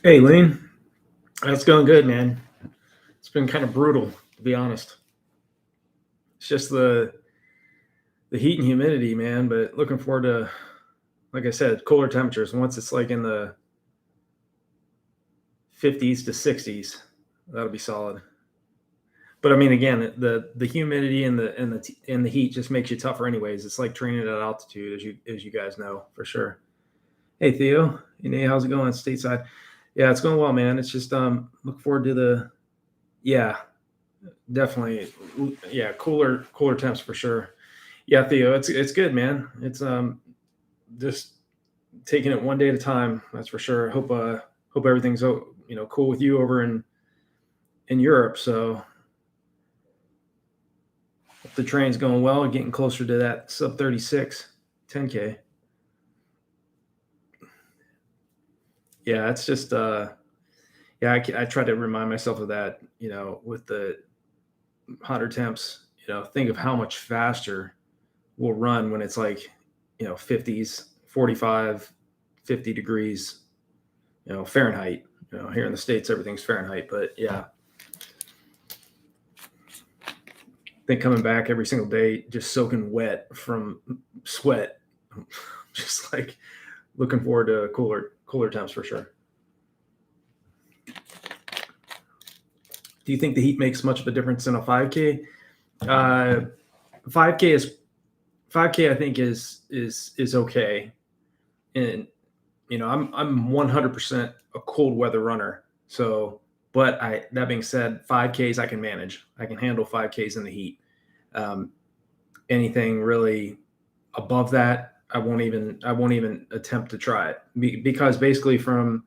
Hey, Lean. That's going good, man. It's been kind of brutal, to be honest. It's just the heat and humidity, man. But looking forward to, like I said, cooler temperatures. Once it's like in the 50s to 60s, that'll be solid. But I mean, again, the humidity and the heat just makes you tougher, anyways. It's like training at altitude, as you guys know for sure. Hey, Theo. Hey, how's it going, stateside? Yeah, it's going well, man. It's just look forward to the yeah, definitely. Yeah, cooler temps for sure. Yeah, Theo, it's good, man. It's just taking it one day at a time. That's for sure. Hope everything's cool with you over in Europe. So if the train's going well, getting closer to that sub 36 10K. Yeah, it's just yeah. I try to remind myself of that. With the hotter temps. Think of how much faster we'll run when it's like 50s, 45, 50 degrees, Fahrenheit. Here in the States, everything's Fahrenheit. But yeah, I think coming back every single day, just soaking wet from sweat, just like looking forward to cooler temps for sure. Do you think the heat makes much of a difference in a 5K? Uh, 5K is 5K. I think is okay, and I'm 100% a cold weather runner. So, but that being said, 5Ks I can manage. I can handle 5Ks in the heat. Um, Anything really above that, I won't even attempt to try it because basically from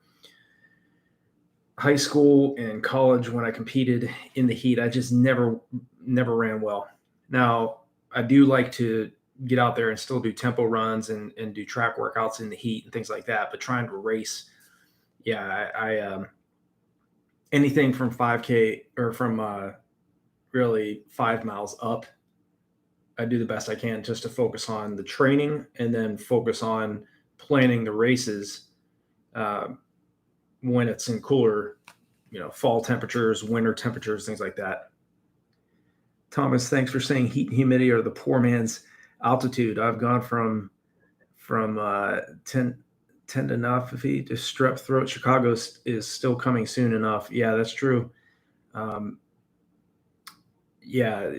high school and college when I competed in the heat, I just never ran well. Now I do like to get out there and still do tempo runs and do track workouts in the heat and things like that. But trying to race, yeah, I anything from 5K or from really 5 miles up, I do the best I can just to focus on the training and then focus on planning the races uh, when it's in cooler, fall temperatures, winter temperatures, things like that. Thomas, thanks for saying heat and humidity are the poor man's altitude. I've gone from 10 enough feet to strep throat. Chicago is still coming soon enough. Yeah, that's true. Um, yeah,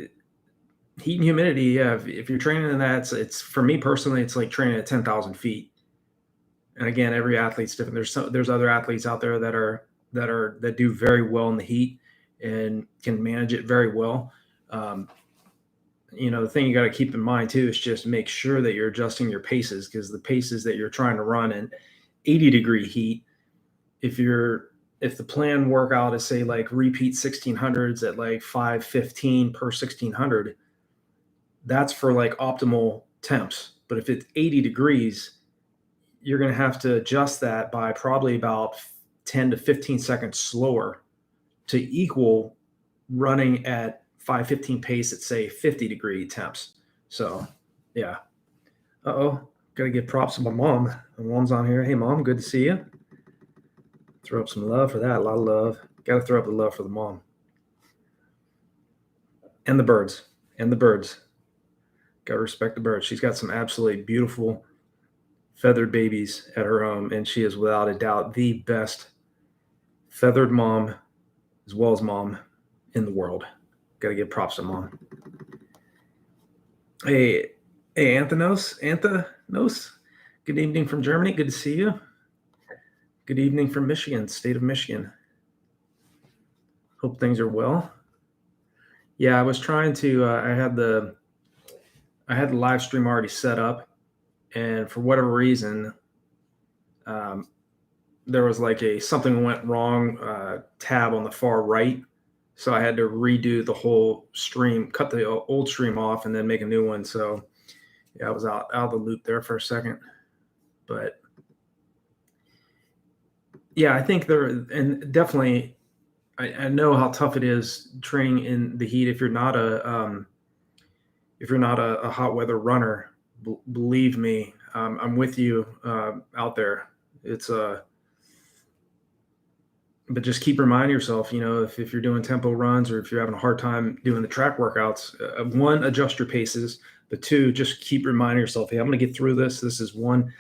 heat and humidity. Yeah, if you're training in that, it's for me personally, it's like training at 10,000 feet. And again, every athlete's different. There's other athletes out there that do very well in the heat and can manage it very well. Um, the thing you got to keep in mind too is just make sure that you're adjusting your paces, because the paces that you're trying to run in 80-degree heat, if the plan workout is say like repeat 1600s at like 515 per 1600, that's for like optimal temps. But if it's 80 degrees, you're going to have to adjust that by probably about 10 to 15 seconds slower to equal running at 515 pace at say 50-degree temps. So yeah. Uh-oh. Gotta give props to my mom. My mom's on here. Hey mom, good to see you. Throw up some love for that. A lot of love. Gotta throw up the love for the mom. And the birds. And the birds. Gotta respect the birds. She's got some absolutely beautiful feathered babies at her home, and she is without a doubt the best feathered mom as well as mom in the world. Gotta give props to mom. Hey, Anthanos. Good evening from Germany. Good to see you. Good evening from Michigan, state of Michigan. Hope things are well. Yeah, I was trying to. I had the live stream already set up, and for whatever reason, um, there was like a something went wrong tab on the far right, so I had to redo the whole stream, cut the old stream off, and then make a new one. So yeah, I was out of the loop there for a second, but yeah, I think and definitely, I know how tough it is training in the heat if you're not a hot weather runner. Believe me, I'm with you out there. It's but just keep reminding yourself, if you're doing tempo runs or if you're having a hard time doing the track workouts, one, adjust your paces, but two, just keep reminding yourself, hey, I'm going to get through this. This is one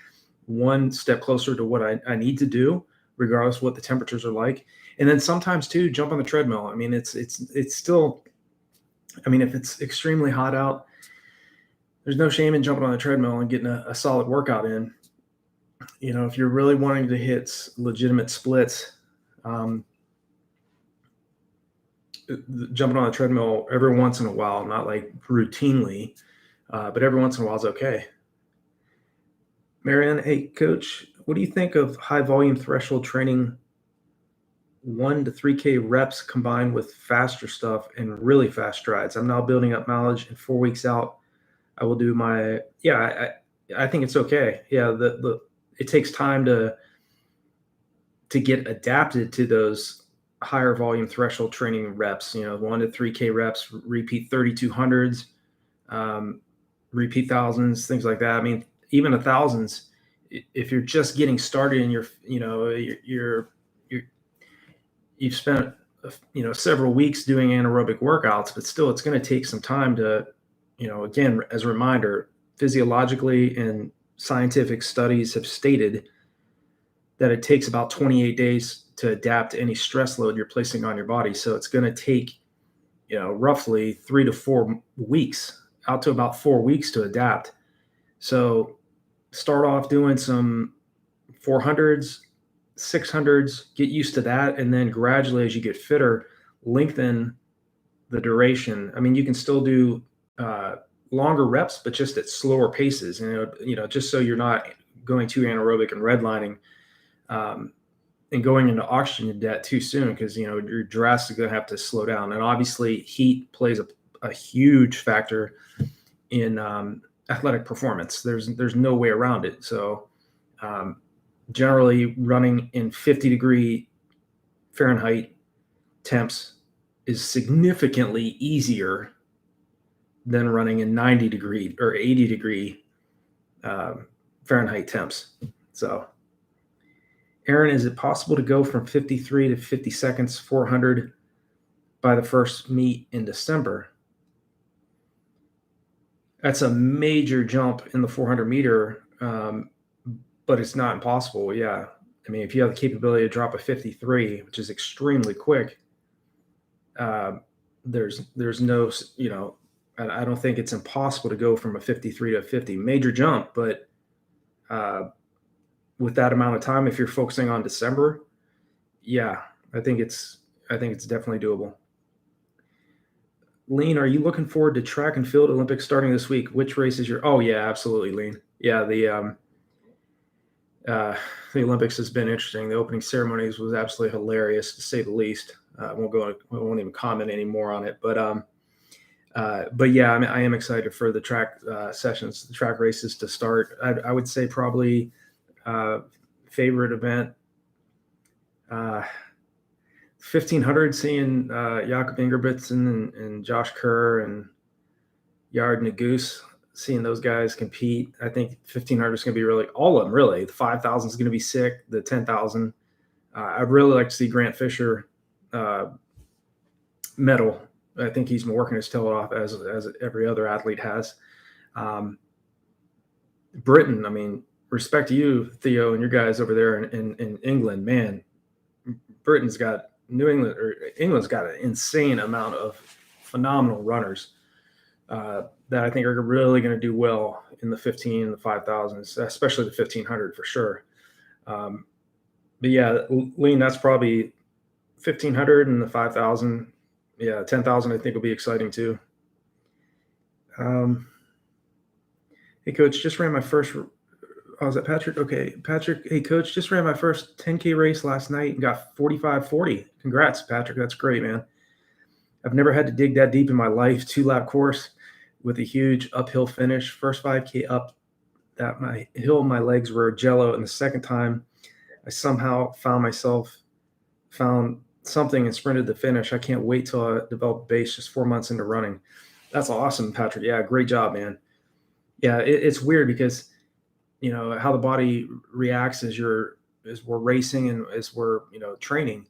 step closer to what I need to do, regardless of what the temperatures are like. And then sometimes too, jump on the treadmill. I mean, it's still, I mean, if it's extremely hot out, there's no shame in jumping on the treadmill and getting a solid workout in. If you're really wanting to hit legitimate splits, jumping on the treadmill every once in a while, not like routinely, but every once in a while is okay. Marianne, hey, coach, what do you think of high volume threshold training, 1 to 3K reps combined with faster stuff and really fast strides? I'm now building up mileage, and 4 weeks out, I will do my, I think it's okay. Yeah. It takes time to get adapted to those higher volume threshold training reps, 1 to 3K reps, repeat 3200s, repeat thousands, things like that. I mean, even 1000s, if you're just getting started and you've spent, several weeks doing anaerobic workouts, but still it's going to take some time to, again, as a reminder, physiologically and scientific studies have stated that it takes about 28 days to adapt to any stress load you're placing on your body. So it's going to take, roughly 3 to 4 weeks, out to about 4 weeks to adapt. So start off doing some 400s, 600s, get used to that. And then gradually, as you get fitter, lengthen the duration. I mean, you can still do longer reps, but just at slower paces, just so you're not going too anaerobic and redlining, and going into oxygen debt too soon, because you're drastically going to have to slow down. And obviously heat plays a huge factor in athletic performance. There's no way around it. So generally running in 50-degree Fahrenheit temps is significantly easier than running in 90-degree or 80-degree Fahrenheit temps. So Aaron, is it possible to go from 53 to 50 seconds, 400 by the first meet in December? That's a major jump in the 400 meter, but it's not impossible. Yeah. I mean, if you have the capability to drop a 53, which is extremely quick, there's no, I don't think it's impossible to go from a 53 to a 50. Major jump, but with that amount of time, if you're focusing on December, yeah, I think it's definitely doable. Lean, are you looking forward to track and field Olympics starting this week? Which race is your? Oh yeah, absolutely, Lean. Yeah, the Olympics has been interesting. The opening ceremonies was absolutely hilarious, to say the least. I won't even comment any more on it, but yeah, I am excited for the track sessions, the track races to start. I would say probably favorite event, 1500, seeing Jakob Ingebrigtsen and Josh Kerr and Yard Naguse, seeing those guys compete. I think 1500 is going to be really, all of them really. The 5000 is going to be sick. The 10,000, I'd really like to see Grant Fisher medal. I think he's been working his tail off as every other athlete has. Britain, I mean, respect to you, Theo, and your guys over there in England, man. Britain's got England's got an insane amount of phenomenal runners that I think are really going to do well in the 15 and the 5,000s, especially the 1500 for sure. But yeah, Lean, that's probably 1500 and the 5,000. Yeah, 10,000 I think will be exciting too. Hey, coach, just ran my first. Oh, is that Patrick? Okay, Patrick. Hey, coach, just ran my first 10K race last night and got 45:40. Congrats, Patrick. That's great, man. I've never had to dig that deep in my life. 2-lap course with a huge uphill finish. First 5K up that my hill, my legs were jello. And the second time, I somehow found something and sprinted the finish. I can't wait till I develop base just 4 months into running. That's awesome, Patrick. Yeah, great job, man. Yeah, it's weird because how the body reacts as we're racing and as we're training.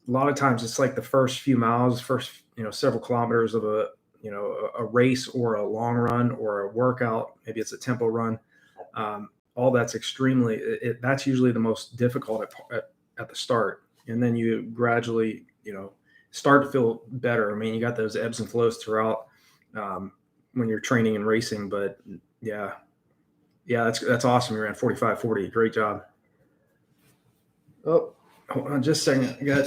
a lot of times it's like the first few miles, first, several kilometers of a race or a long run or a workout. Maybe it's a tempo run. All that's that's usually the most difficult at the start. And then you gradually, start to feel better. I mean, you got those ebbs and flows throughout when you're training and racing, but yeah, that's awesome. You ran 45:40. Great job. Oh, hold on just a second. I got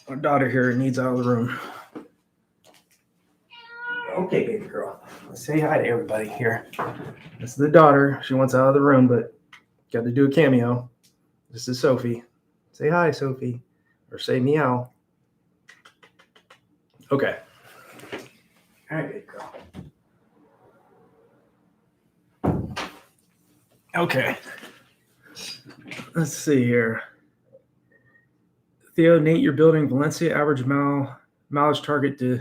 our daughter here who needs out of the room. Okay, baby girl. Let's say hi to everybody here. This is the daughter. She wants out of the room, but got to do a cameo. This is Sophie. Say hi, Sophie. Or say meow. Okay. All right, baby girl. Okay. Let's see here. Theo, Nate, you're building Valencia average mileage target to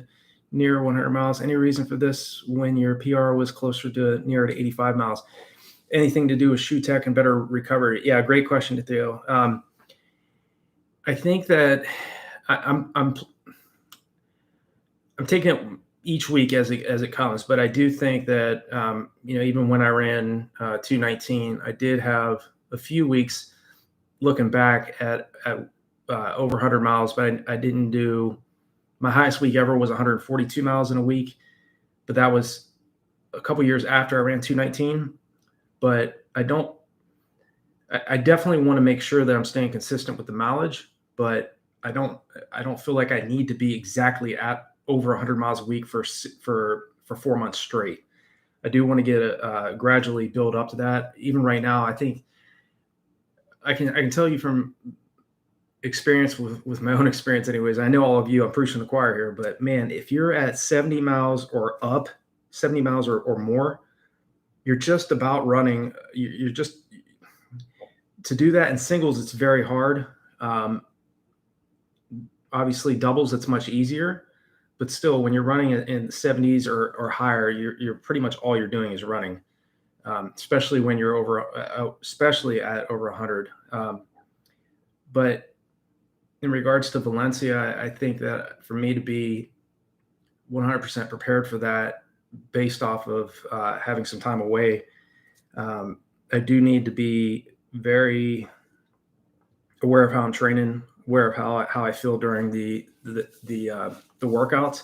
near 100 miles. Any reason for this when your PR was closer to near to 85 miles? Anything to do with shoe tech and better recovery? Yeah, great question, Theo. I think that I'm taking it each week as it comes, but I do think that even when I ran 219, I did have a few weeks looking back at over 100 miles, but I didn't do. My highest week ever was 142 miles in a week, but that was a couple years after I ran 219. But I definitely want to make sure that I'm staying consistent with the mileage, but I don't feel like I need to be exactly at over 100 miles a week for 4 months straight. I do want to get gradually build up to that. Even right now, I think I can tell you from experience with my own experience anyways. I know all of you, I'm preaching the choir here, but man, if you're at 70 miles or up, 70 miles or more, you're just about running. You're just, to do that in singles, it's very hard. Obviously doubles, it's much easier, but still when you're running in the 70s or higher, you're pretty much all you're doing is running, especially when you're especially at over 100. But in regards to Valencia, I think that for me to be 100% prepared for that, based off of having some time away, I do need to be very aware of how I'm training, aware of how I feel during the workouts.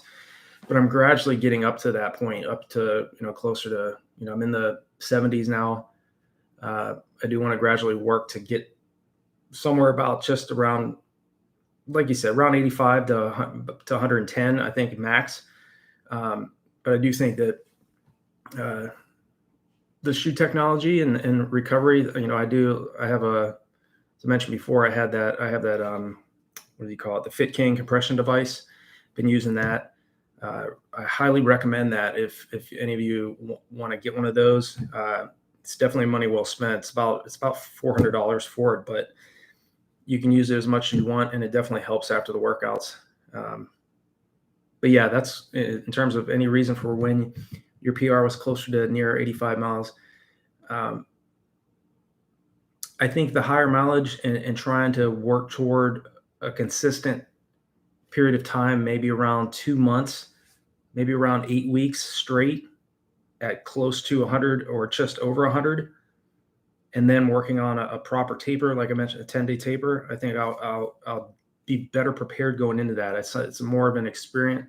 But I'm gradually getting up to that point, up to closer to I'm in the 70s now. I do want to gradually work to get somewhere about just around, like you said, around 85 to 110, I think max. But I do think that the shoe technology and recovery, I have as I mentioned before, I have that, what do you call it? The Fit King compression device. Been using that. I highly recommend that if any of you want to get one of those. It's definitely money well spent. It's about $400 for it, but you can use it as much as you want, and it definitely helps after the workouts. But yeah, that's in terms of any reason for when your PR was closer to near 85 miles. I think the higher mileage and trying to work toward a consistent period of time, maybe around 2 months, maybe around 8 weeks straight at close to 100 or just over 100, and then working on a proper taper, like I mentioned, a 10-day taper. I think I'll be better prepared going into that. It's more of an experiment,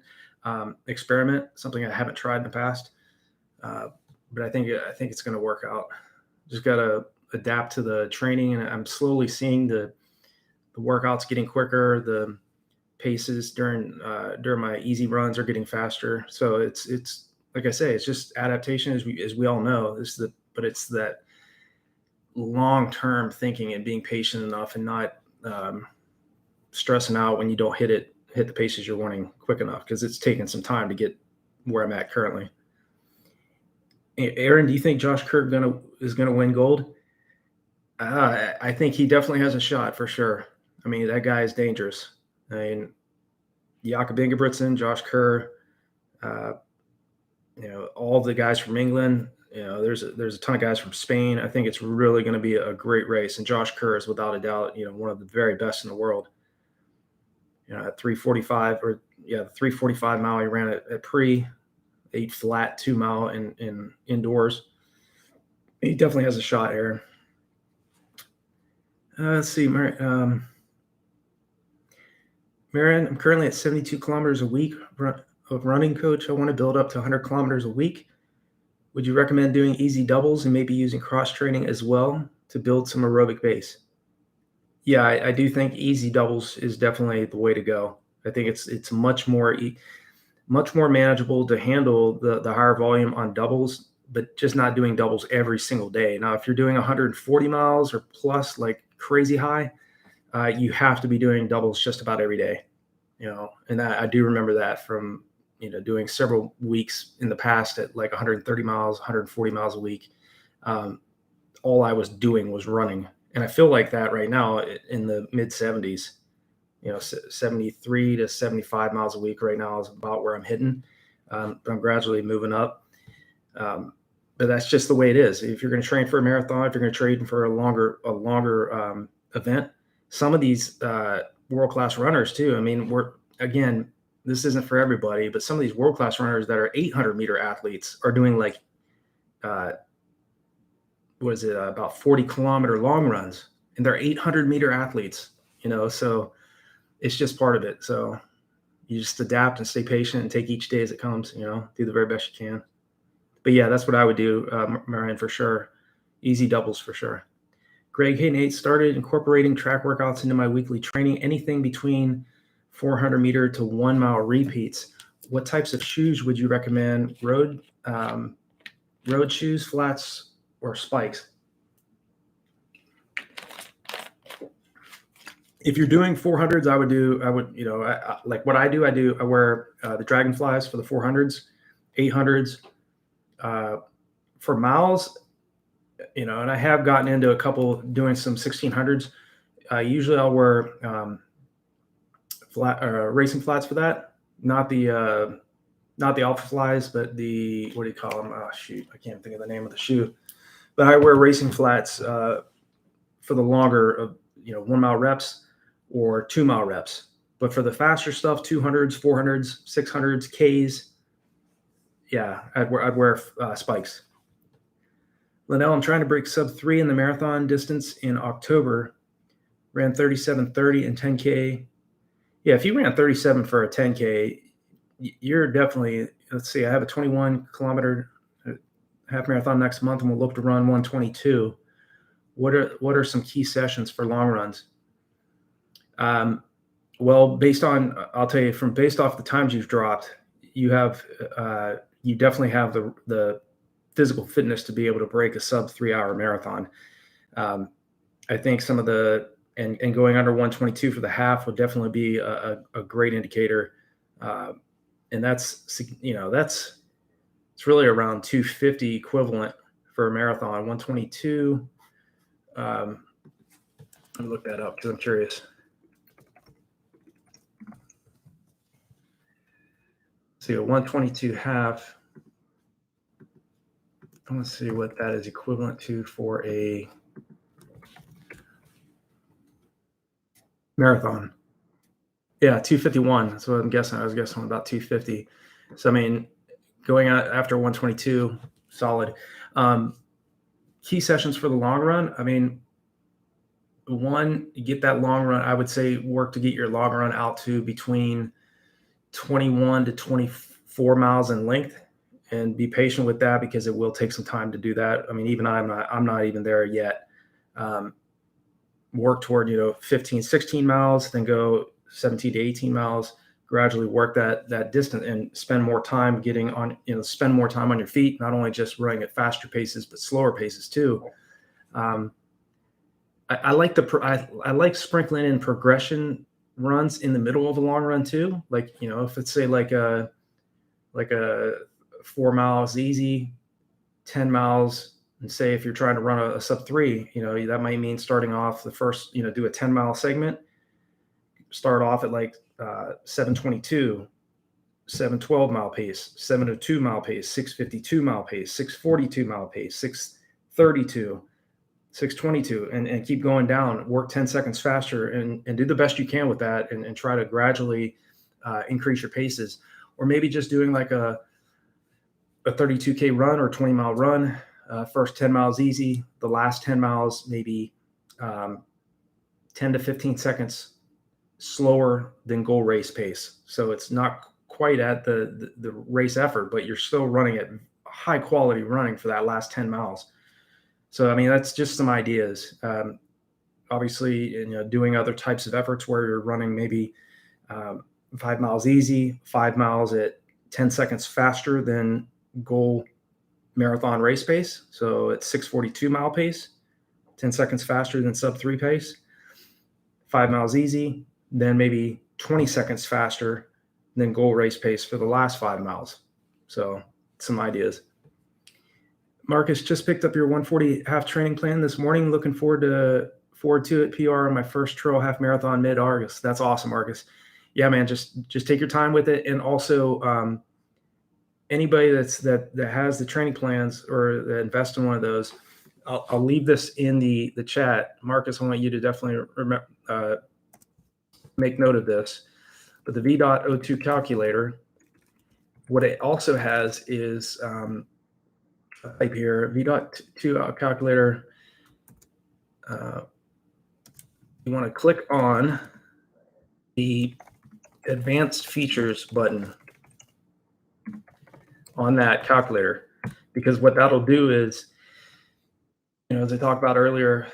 something I haven't tried in the past, but I think it's going to work out. Just got to adapt to the training, and I'm slowly seeing the workouts getting quicker. The paces during my easy runs are getting faster. So it's like I say, it's just adaptation, as we all know. But it's that long-term thinking and being patient enough and not stressing out when you don't hit the paces you're wanting quick enough, because it's taking some time to get where I'm at currently. Aaron, do you think Josh Kirk is gonna win gold? I think he definitely has a shot for sure. I mean, that guy is dangerous. I mean, Jakob Ingebrigtsen, Josh Kerr, all the guys from England. There's a ton of guys from Spain. I think it's really going to be a great race, and Josh Kerr is without a doubt, one of the very best in the world. at 345 or the 345 mile he ran at pre 8 flat 2 mile in indoors. He definitely has a shot here. Let's see, Marion, I'm currently at 72 kilometers a week of running, coach. I want to build up to 100 kilometers a week. Would you recommend doing easy doubles and maybe using cross training as well to build some aerobic base? Yeah, I do think easy doubles is definitely the way to go. I think it's much more manageable to handle the higher volume on doubles, but just not doing doubles every single day. Now, if you're doing 140 miles or plus, like crazy high, you have to be doing doubles just about every day. And I do remember that from doing several weeks in the past at like 130 miles, 140 miles a week. All I was doing was running. And I feel like that right now in the mid 70s, 73 to 75 miles a week right now is about where I'm hitting. But I'm gradually moving up. But that's just the way it is. If you're going to train for a marathon, if you're going to train for a longer event, some of these world-class runners too. I mean, this isn't for everybody, but some of these world-class runners that are 800-meter athletes are doing like, about 40-kilometer long runs, and they're 800-meter athletes, so it's just part of it. So you just adapt and stay patient and take each day as it comes, do the very best you can. But yeah, that's what I would do, Marion, for sure. Easy doubles for sure. Greg, hey, Nate, started incorporating track workouts into my weekly training, anything between 400-meter to 1 mile repeats. What types of shoes would you recommend? Road shoes, flats, or spikes? If you're doing 400s, I wear the Dragonflies for the 400s, 800s. For miles, and I have gotten into a couple doing some 1600s. Usually I'll wear racing flats for that. Not the Alpha Flies, but the, what do you call them? Oh, shoot, I can't think of the name of the shoe. But I wear racing flats for the longer 1 mile reps or 2 mile reps. But for the faster stuff, 200s, 400s, 600s, Ks, yeah, I'd wear spikes. Linnell, I'm trying to break sub 3 in the marathon distance in October. Ran 37:30 and 10K. Yeah, if you ran 37 for a 10K, you're definitely, let's see, I have a 21-kilometer half marathon next month, and we'll look to run 122. What are some key sessions for long runs? Well, based off the times you've dropped, you definitely have the physical fitness to be able to break a sub 3 hour marathon. I think some of and going under 122 for the half would definitely be a great indicator. And it's really around 250 equivalent for a marathon. 122. Let me look that up because I'm curious. See, a 122 half. Let's see what that is equivalent to for a marathon. Yeah, 251. That's what I'm guessing. I was guessing about 250. So, I mean, going out after 122, solid. Key sessions for the long run. I mean, one, you get that long run. I would say work to get your long run out to between 21 to 24 miles in length, and be patient with that because it will take some time to do that. I mean, even I'm not even there yet. Work toward 15, 16 miles, then go 17 to 18 miles. Gradually work that distance and spend more time spend more time on your feet, not only just running at faster paces but slower paces too. I like sprinkling in progression runs in the middle of a long run too. Like, if it's say like a 4 miles easy, 10 miles, and say if you're trying to run a sub 3, that might mean starting off the first, do a 10-mile segment, start off at like 722, 712 mile pace, 702 mile pace, 652 mile pace, 642 mile pace, 632, 622, and keep going down, work 10 seconds faster, and do the best you can with that, and try to gradually increase your paces. Or maybe just doing like a 32K run or 20-mile run. First 10 miles easy, the last 10 miles maybe 10 to 15 seconds slower than goal race pace. So it's not quite at the race effort, but you're still running at high quality running for that last 10 miles. So, I mean, that's just some ideas. Obviously, doing other types of efforts where you're running maybe 5 miles easy, 5 miles at 10 seconds faster than goal marathon race pace. So it's 6:42 mile pace, 10 seconds faster than sub 3 pace, 5 miles easy, then maybe 20 seconds faster than goal race pace for the last 5 miles. So some ideas. Marcus, just picked up your 140 half training plan this morning. Looking forward to it. PR on my first trail half marathon mid-August. That's awesome, Marcus. Yeah, man, just take your time with it. And also anybody that has the training plans or that invest in one of those, I'll leave this in the chat. Marcus, I want you to definitely make note of this. But the V.O2 calculator, what it also has is type here, V.2 calculator. You want to click on the advanced features button on that calculator, because what that'll do is, as I talked about earlier,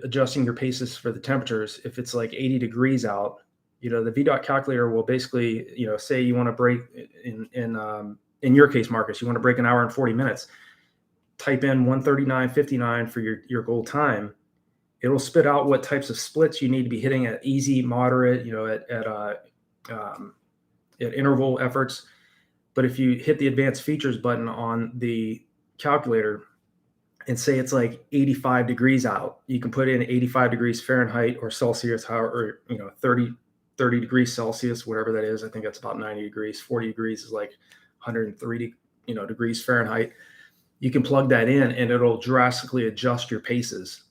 adjusting your paces for the temperatures. If it's like 80 degrees out, the V.dot calculator will basically, say you want to break in your case, Marcus, you want to break an hour and 40 minutes. Type in 1:39:59 for your goal time. It'll spit out what types of splits you need to be hitting at easy, moderate, at interval efforts. But if you hit the advanced features button on the calculator and say it's like 85 degrees out, you can put in 85 degrees Fahrenheit or Celsius, or 30 degrees Celsius, whatever that is. I think that's about 90 degrees. 40 degrees is like 103 degrees Fahrenheit. You can plug that in and it'll drastically adjust your paces.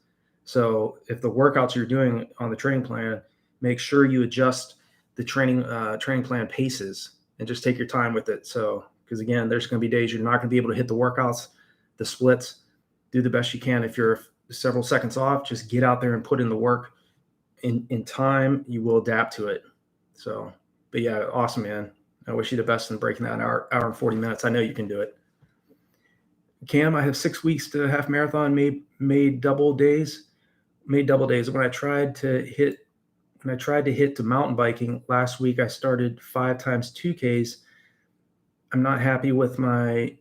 So if the workouts you're doing on the training plan, make sure you adjust the training plan paces and just take your time with it. So, because again, there's going to be days you're not going to be able to hit the workouts, the splits. Do the best you can. If you're several seconds off, just get out there and put in the work. In time, you will adapt to it. So, but yeah, awesome, man. I wish you the best in breaking that hour and 40 minutes. I know you can do it. Cam, I have 6 weeks to half marathon, made double days. When I tried to hit to mountain biking last week, I started 5 times 2Ks. I'm not happy with my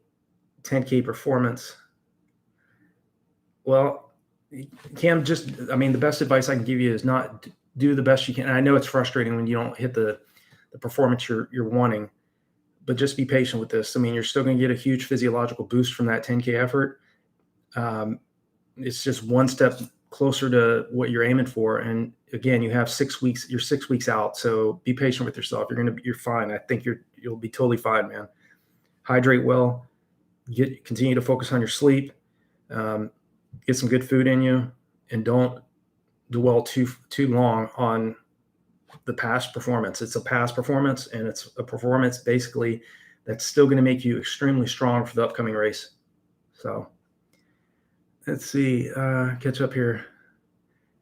10K performance. Well, Cam, the best advice I can give you is not do the best you can. And I know it's frustrating when you don't hit the performance you're wanting, but just be patient with this. I mean, you're still going to get a huge physiological boost from that 10K effort. It's just one step closer to what you're aiming for. And again, you have 6 weeks, you're 6 weeks out. So be patient with yourself. You're fine. I think you'll be totally fine, man. Hydrate well, continue to focus on your sleep, get some good food in you, and don't dwell too long on the past performance. It's a past performance, and it's a performance basically that's still going to make you extremely strong for the upcoming race. So let's see, catch up here.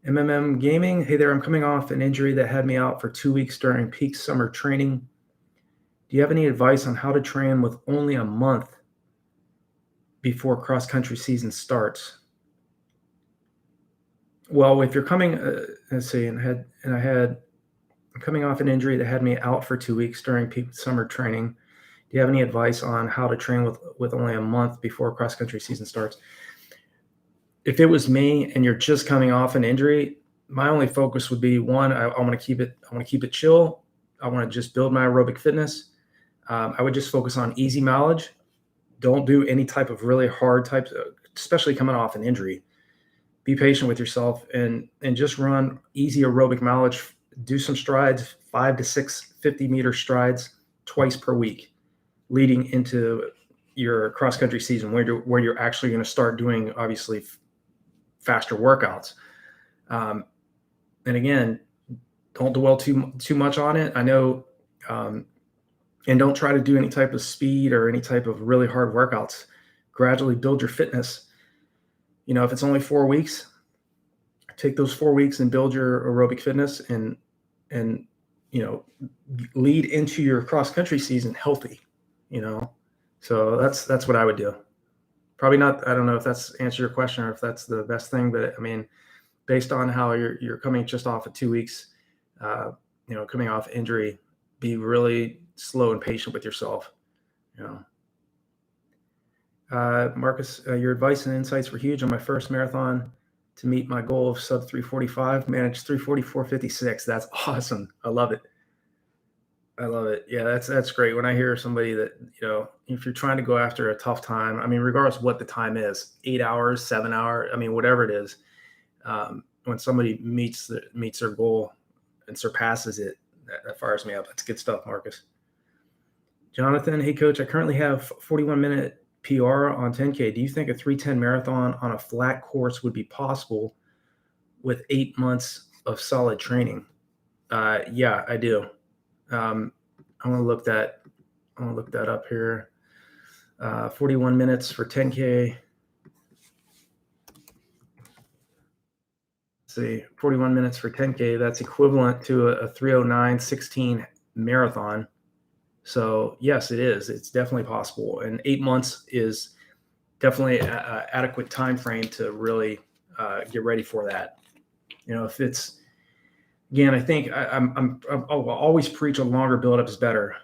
MMM Gaming. Hey there, I'm coming off an injury that had me out for 2 weeks during peak summer training. Do you have any advice on how to train with only a month before cross-country season starts? Well, if you're coming, let's see, I'm coming off an injury that had me out for 2 weeks during peak summer training. Do you have any advice on how to train with only a month before cross-country season starts? If it was me and you're just coming off an injury, my only focus would be one, I want to keep it chill. I want to just build my aerobic fitness. I would just focus on easy mileage. Don't do any type of really hard types, especially coming off an injury. Be patient with yourself and just run easy aerobic mileage. Do some strides, 5 to 6 50-meter strides twice per week, leading into your cross-country season where you're actually going to start doing, obviously, faster workouts. And again, don't dwell too much on it. I know, and don't try to do any type of speed or any type of really hard workouts. Gradually build your fitness. If it's only 4 weeks, take those 4 weeks and build your aerobic fitness and lead into your cross country season healthy. So that's what I would do. Probably not. I don't know if that's answered your question or if that's the best thing, but I mean, based on how you're coming just off of 2 weeks, coming off injury, be really slow and patient with yourself. Marcus, your advice and insights were huge on my first marathon to meet my goal of sub 345, managed 344.56. That's awesome. I love it. Yeah, that's great. When I hear somebody that, if you're trying to go after a tough time, I mean, regardless of what the time is, 8 hours, 7 hours, I mean, whatever it is, when somebody meets their goal and surpasses it, that fires me up. That's good stuff, Marcus. Jonathan, hey coach, I currently have 41-minute PR on 10K. Do you think a 3:10 marathon on a flat course would be possible with 8 months of solid training? Yeah, I do. I want to look that up here. 41 minutes for 10K. Let's see, 41 minutes for 10K. That's equivalent to a 3:09:16 marathon. So yes, it is. It's definitely possible. And 8 months is definitely an adequate time frame to really get ready for that. If it's, again, I think I'll always preach a longer buildup is better.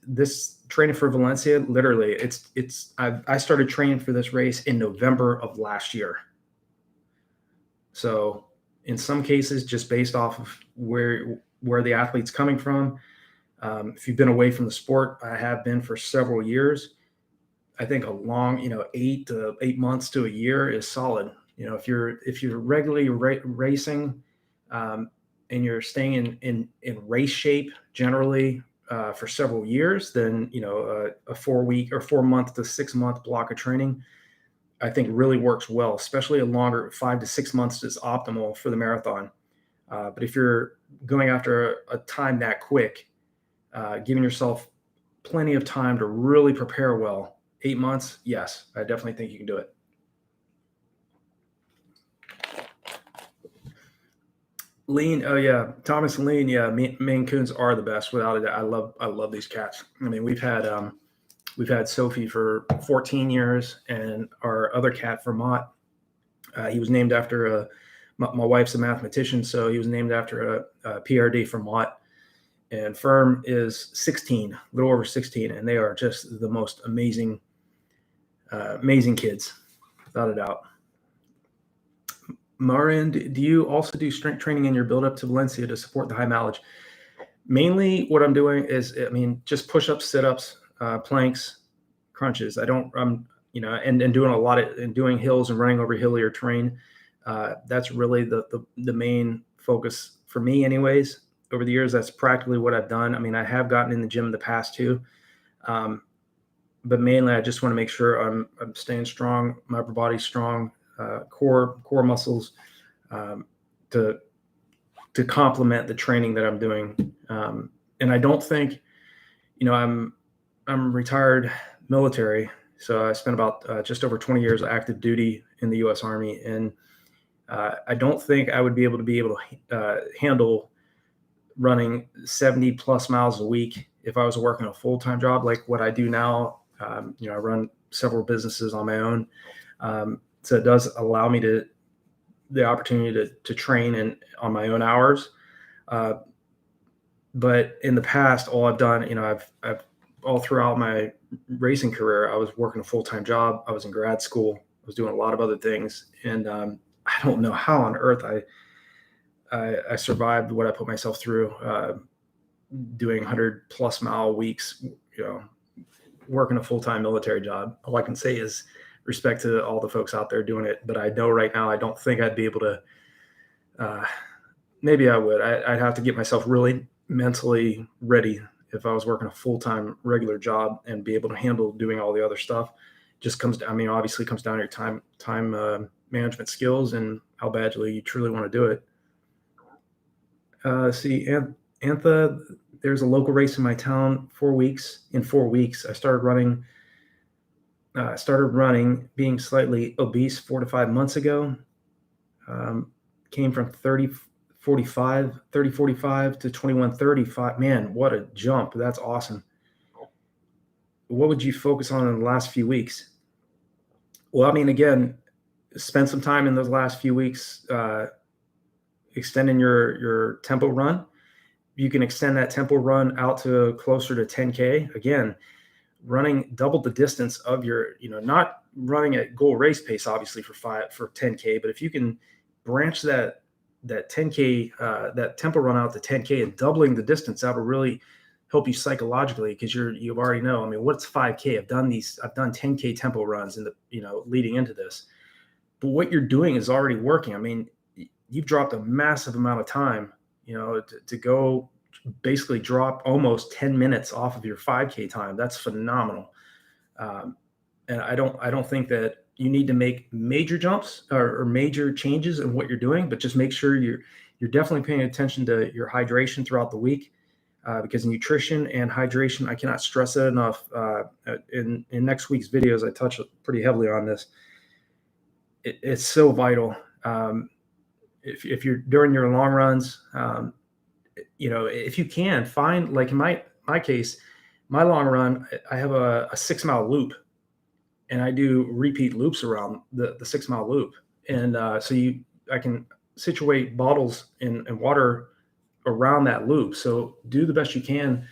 This training for Valencia, literally, I started training for this race in November of last year. So in some cases, just based off of where the athlete's coming from, if you've been away from the sport, I have been for several years. I think a long, 8 months to a year is solid. If you're regularly racing, and you're staying in race shape generally for several years, then a 4 week or 4 month to 6 month block of training, I think really works well. Especially a longer 5 to 6 months is optimal for the marathon. But if you're going after a time that quick, giving yourself plenty of time to really prepare well, 8 months, yes, I definitely think you can do it. Lean, oh yeah, Thomas and Lean, yeah, Maine Coons are the best without a doubt. I love these cats. I mean, we've had Sophie for 14 years, and our other cat, Vermont, he was named after my wife's a mathematician, so he was named after a PRD, Vermont. And Firm is 16, a little over 16, and they are just the most amazing kids, without a doubt. Marin, do you also do strength training in your build-up to Valencia to support the high mileage? Mainly what I'm doing is, just push-ups, sit-ups, planks, crunches. And doing a lot of doing hills and running over hillier terrain. That's really the main focus for me anyways. Over the years, that's practically what I've done. I mean, I have gotten in the gym in the past too. But mainly I just want to make sure I'm staying strong, my upper body's strong, core muscles, to complement the training that I'm doing. And I don't think, I'm retired military, so I spent about just over 20 years of active duty in the U.S. Army, and I don't think I would be able to handle running 70 plus miles a week if I was working a full-time job like what I do now. I run several businesses on my own. So it does allow me the opportunity to train on my own hours. But in the past, all I've done, I've all throughout my racing career, I was working a full-time job. I was in grad school. I was doing a lot of other things. And I don't know how on earth I survived what I put myself through, doing 100+ mile weeks, working a full-time military job. All I can say is respect to all the folks out there doing it. But I know right now, I don't think I'd be able to, maybe I would. I'd have to get myself really mentally ready if I was working a full-time regular job and be able to handle doing all the other stuff. just comes, I mean, obviously comes down to your time management skills and how badly you truly want to do it. See, Antha, there's a local race in my town. 4 weeks. In 4 weeks, I started running, being slightly obese 4 to 5 months ago. Came from 30:45 to 21:35. Man, what a jump. That's awesome. What would you focus on in the last few weeks? Well, I mean, again, spend some time in those last few weeks extending your tempo run. You can extend that tempo run out to closer to 10K. Again, running double the distance of your, not running at goal race pace, obviously for 10K, but if you can branch that 10K, that tempo run out to 10K and doubling the distance, that will really help you psychologically, because you already know, I mean, what's 5K? I've done 10K tempo runs in the, leading into this, but what you're doing is already working. I mean, you've dropped a massive amount of time, to go basically drop almost 10 minutes off of your 5K time. That's phenomenal. And I don't think that you need to make major jumps or major changes in what you're doing, but just make sure you're definitely paying attention to your hydration throughout the week, because nutrition and hydration, I cannot stress it enough. In next week's videos, I touch pretty heavily on this. It's so vital. If you're during your long runs, if you can find, like in my case, my long run, I have a 6-mile loop, and I do repeat loops around the 6-mile loop. And I can situate bottles and water around that loop. So do the best you can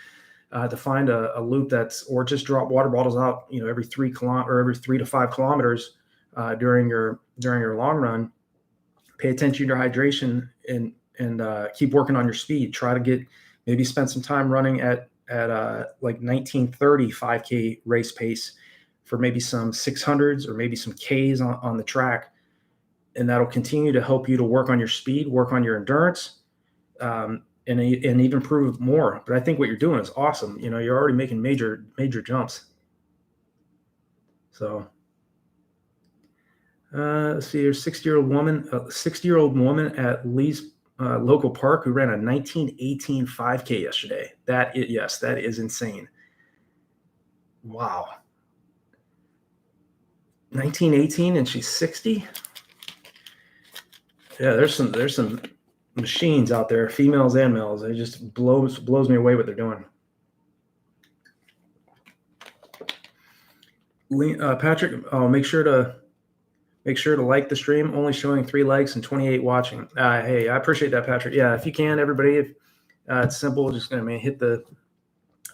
to find a loop or just drop water bottles out, every 3 to 5 kilometers during your long run. Pay attention to your hydration and keep working on your speed. Try to maybe spend some time running at like 19:30 5K race pace for maybe some 600s or maybe some Ks on the track. And that'll continue to help you to work on your speed, work on your endurance, and even improve more. But I think what you're doing is awesome. You're already making major jumps. So let's see, there's a 60-year-old woman at Lee's local park who ran a 1918 5K yesterday. That is insane. Wow. 1918 and she's 60. Yeah, there's some machines out there, females and males. It just blows me away what they're doing. Patrick, make sure to like the stream. Only showing 3 likes and 28 watching. Hey, I appreciate that, Patrick. Yeah, if you can, everybody, it's simple. Just gonna hit the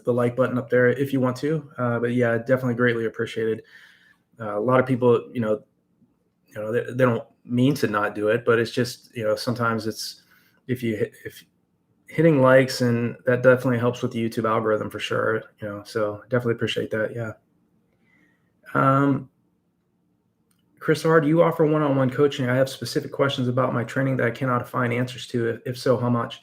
like button up there if you want to. But yeah, definitely greatly appreciated. A lot of people, they don't mean to not do it, but it's just, sometimes it's if hitting likes, and that definitely helps with the YouTube algorithm for sure. So definitely appreciate that. Yeah. Chris R, do you offer one-on-one coaching? I have specific questions about my training that I cannot find answers to. If so, how much?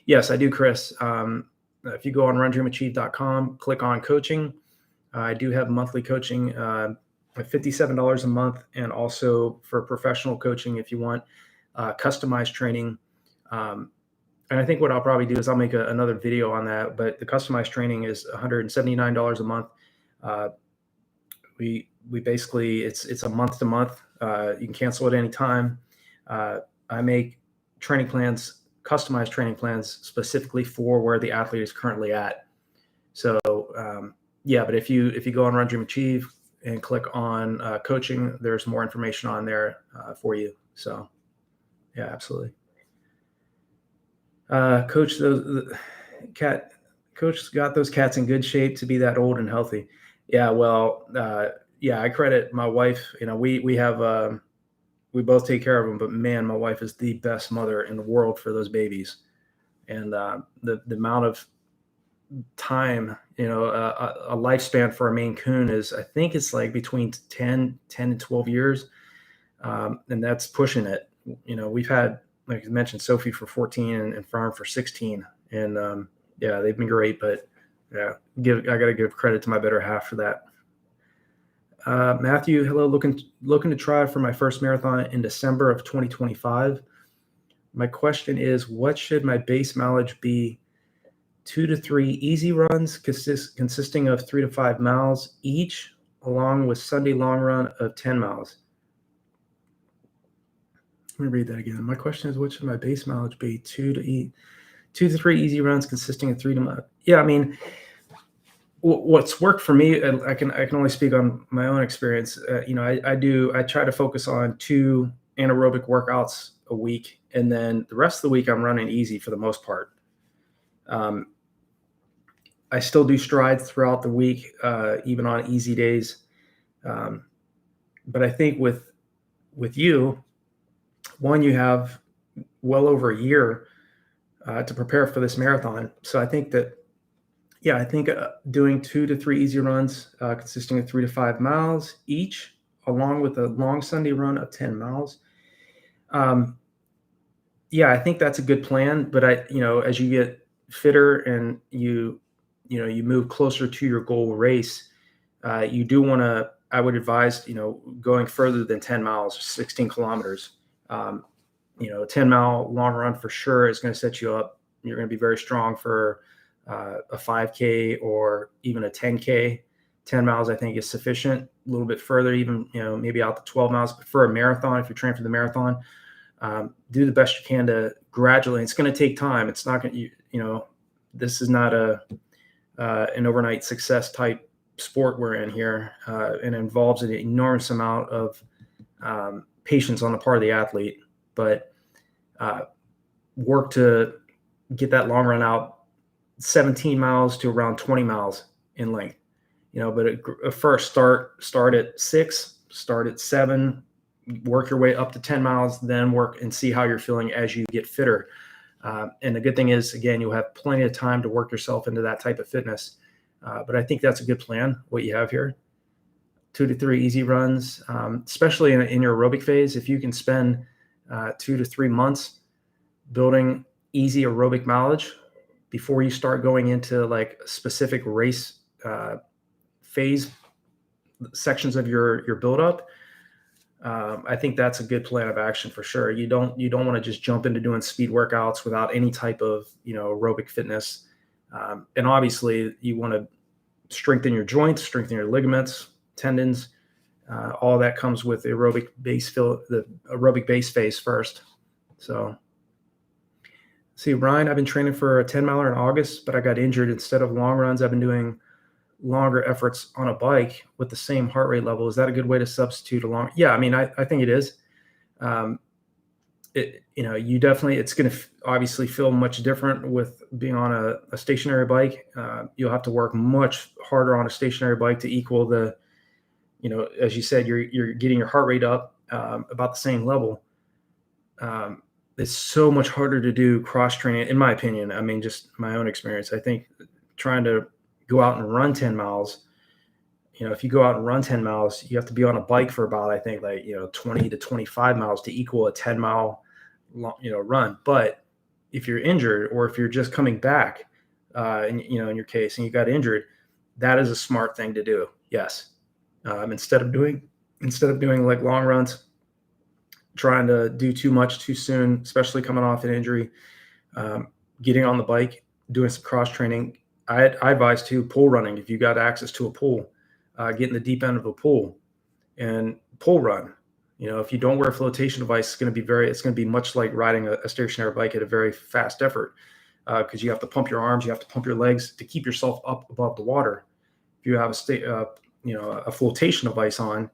Yes, I do, Chris. If you go on RunDreamAchieve.com, click on coaching. I do have monthly coaching at $57 a month, and also for professional coaching if you want customized training. And I think what I'll probably do is I'll make another video on that. But the customized training is $179 a month. We basically, it's a month to month. You can cancel at any time. I make training plans, customized training plans specifically for where the athlete is currently at. So yeah, but if you go on RunDreamAchieve and click on coaching, there's more information on there for you. So yeah, absolutely. Coach, Coach got those cats in good shape to be that old and healthy. Yeah, well, yeah, I credit my wife. We have we both take care of them, but man, my wife is the best mother in the world for those babies. And the amount of time, a lifespan for a Maine Coon is, I think it's like between 10 and 12 years. And that's pushing it. We've had, like I mentioned, Sophie for 14 and Farm for 16. And yeah, they've been great, but yeah, I got to give credit to my better half for that. Matthew, hello. Looking to try for my first marathon in December of 2025. My question is, what should my base mileage be? 2 to 3 easy runs consisting of 3 to 5 miles each, along with Sunday long run of 10 miles. Let me read that again. My question is, what should my base mileage be? 2 to 3 easy runs consisting of 3 to 5. Yeah, I mean, what's worked for me, I can only speak on my own experience. I try to focus on 2 anaerobic workouts a week, and then the rest of the week I'm running easy for the most part. I still do strides throughout the week, even on easy days. But I think with you, one, you have well over a year to prepare for this marathon. So I think that, doing 2 to 3 easy runs consisting of 3 to 5 miles each, along with a long Sunday run of 10 miles. I think that's a good plan. But as you get fitter and you move closer to your goal race, you do want to, I would advise, going further than 10 miles, 16 kilometers. A 10-mile long run for sure is going to set you up. You're going to be very strong for a 5K or even a 10K. 10 miles, I think, is sufficient. A little bit further, even, maybe out to 12 miles. But for a marathon, if you're training for the marathon, do the best you can to gradually. It's going to take time. It's not going to, this is not an overnight success type sport we're in here, and it involves an enormous amount of patience on the part of the athlete. But work to get that long run out 17 miles to around 20 miles in length. But first start at 6, start at 7, work your way up to 10 miles, then work and see how you're feeling as you get fitter. And the good thing is, again, you'll have plenty of time to work yourself into that type of fitness. But I think that's a good plan, what you have here. 2 to 3 easy runs, especially in your aerobic phase. If you can spend 2 to 3 months building easy aerobic mileage before you start going into like specific race phase sections of your buildup, I think that's a good plan of action for sure. You don't want to just jump into doing speed workouts without any type of aerobic fitness. And obviously, you want to strengthen your joints, strengthen your ligaments, tendons. All that comes with the aerobic base phase first. So, see, Ryan, I've been training for a 10-miler in August, but I got injured. Instead of long runs, I've been doing longer efforts on a bike with the same heart rate level. Is that a good way to substitute a long? Yeah, I mean, I think it is. You definitely, it's going to obviously feel much different with being on a stationary bike. You'll have to work much harder on a stationary bike to equal the, as you said, you're getting your heart rate up about the same level. It's so much harder to do cross training, in my opinion. I mean, just my own experience. I think trying to go out and run 10 miles, if you go out and run 10 miles, you have to be on a bike for about, I think, 20 to 25 miles to equal a 10-mile, run. But if you're injured, or if you're just coming back, in your case, and you got injured, that is a smart thing to do. Yes. Instead of doing like long runs, trying to do too much too soon, especially coming off an injury, getting on the bike, doing some cross training. I advise too, pool running. If you got access to a pool, get in the deep end of a pool and pool run. If you don't wear a flotation device, it's going to be much like riding a stationary bike at a very fast effort, because you have to pump your arms, you have to pump your legs to keep yourself up above the water. If you have a flotation device on,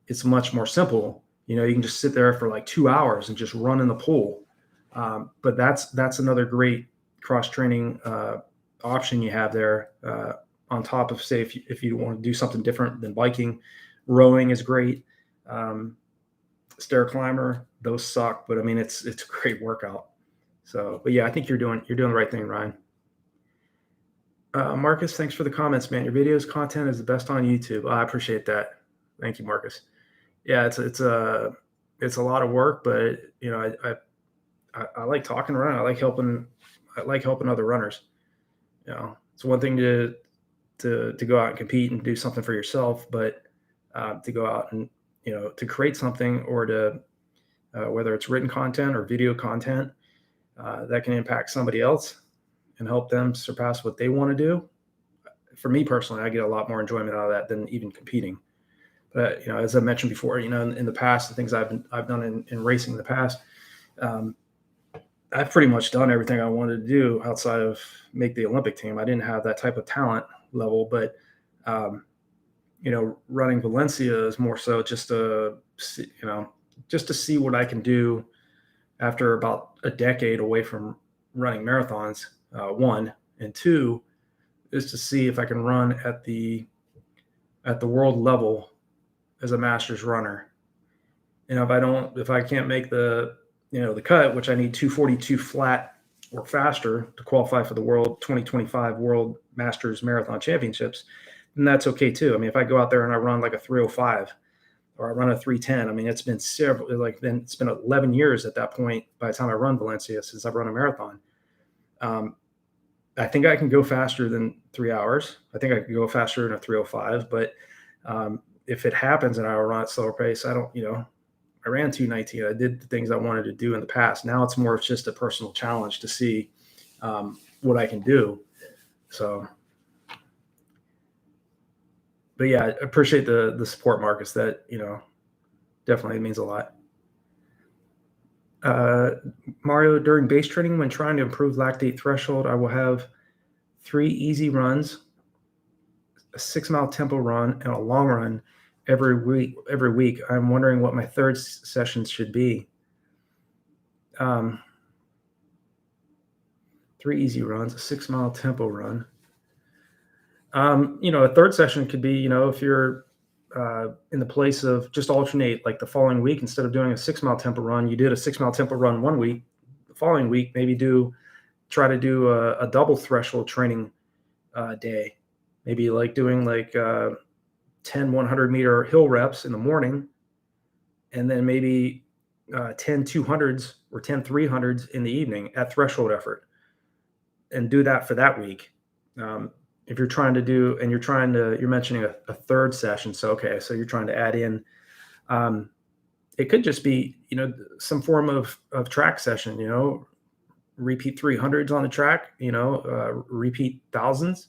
it's much more simple. You can just sit there for like 2 hours and just run in the pool. But that's another great cross training option you have there, on top of, say, if you want to do something different than biking. Rowing is great. Stair climber, those suck, but I mean, it's a great workout. So, but yeah, I think you're doing the right thing, Ryan. Marcus, thanks for the comments, man. Your videos content is the best on YouTube. I appreciate that. Thank you, Marcus. Yeah, it's a lot of work, but I like talking around. I like helping other runners. It's one thing to go out and compete and do something for yourself, but to go out and, to create something, or to, whether it's written content or video content, that can impact somebody else and help them surpass what they want to do. For me personally, I get a lot more enjoyment out of that than even competing. But, as I mentioned before, in the past, the things I've done in racing in the past, I've pretty much done everything I wanted to do outside of make the Olympic team. I didn't have that type of talent level, but, running Valencia is more so just to see what I can do after about a decade away from running marathons, one, and two is to see if I can run at the world level as a masters runner. And if I can't make the cut, which I need 242 flat or faster to qualify for the World 2025 World Masters Marathon Championships, then that's okay too. I mean, if I go out there and I run like a 305 or I run a 310, I mean, it's been 11 years at that point by the time I run Valencia since I've run a marathon. I think I can go faster than 3 hours. I think I could go faster than a 305, but if it happens and I run at slower pace, I ran 219. I did the things I wanted to do in the past. Now it's more of just a personal challenge to see what I can do. So, but yeah, I appreciate the support, Marcus. That, definitely means a lot. Mario, during base training, when trying to improve lactate threshold, I will have 3 easy runs, a 6-mile tempo run, and a long run every week. I'm wondering what my third sessions should be. 3 easy runs, a 6-mile tempo run. A third session could be, if you're in the place of just alternate, like the following week, instead of doing a 6-mile tempo run, you did a 6-mile tempo run one week. The following week, maybe try to do a double threshold training day. Maybe like doing 10 100-meter hill reps in the morning, and then maybe 10 200s or 10 300s in the evening at threshold effort, and do that for that week. If you're trying to do, and you're mentioning a third session. So, okay. So you're trying to add in, it could just be, some form of track session, repeat 300s on the track, repeat thousands,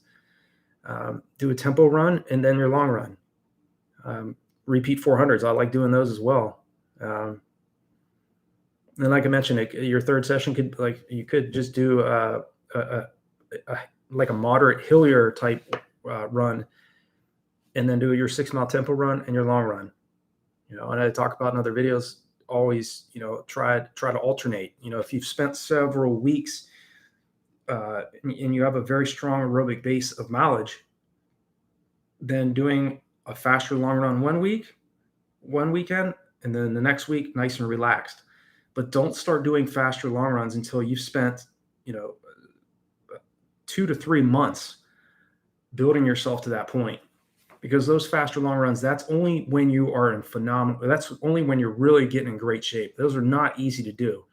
do a tempo run, and then your long run, repeat 400s. I like doing those as well. And like I mentioned, your third session you could just do like a moderate hillier type run, and then do your 6-mile tempo run and your long run. And I talk about in other videos, always, try to alternate. If you've spent several weeks and you have a very strong aerobic base of mileage, then doing a faster long run one weekend, and then the next week nice and relaxed. But don't start doing faster long runs until you've spent 2 to 3 months building yourself to that point, because those faster long runs, that's only when you are that's only when you're really getting in great shape. Those are not easy to do.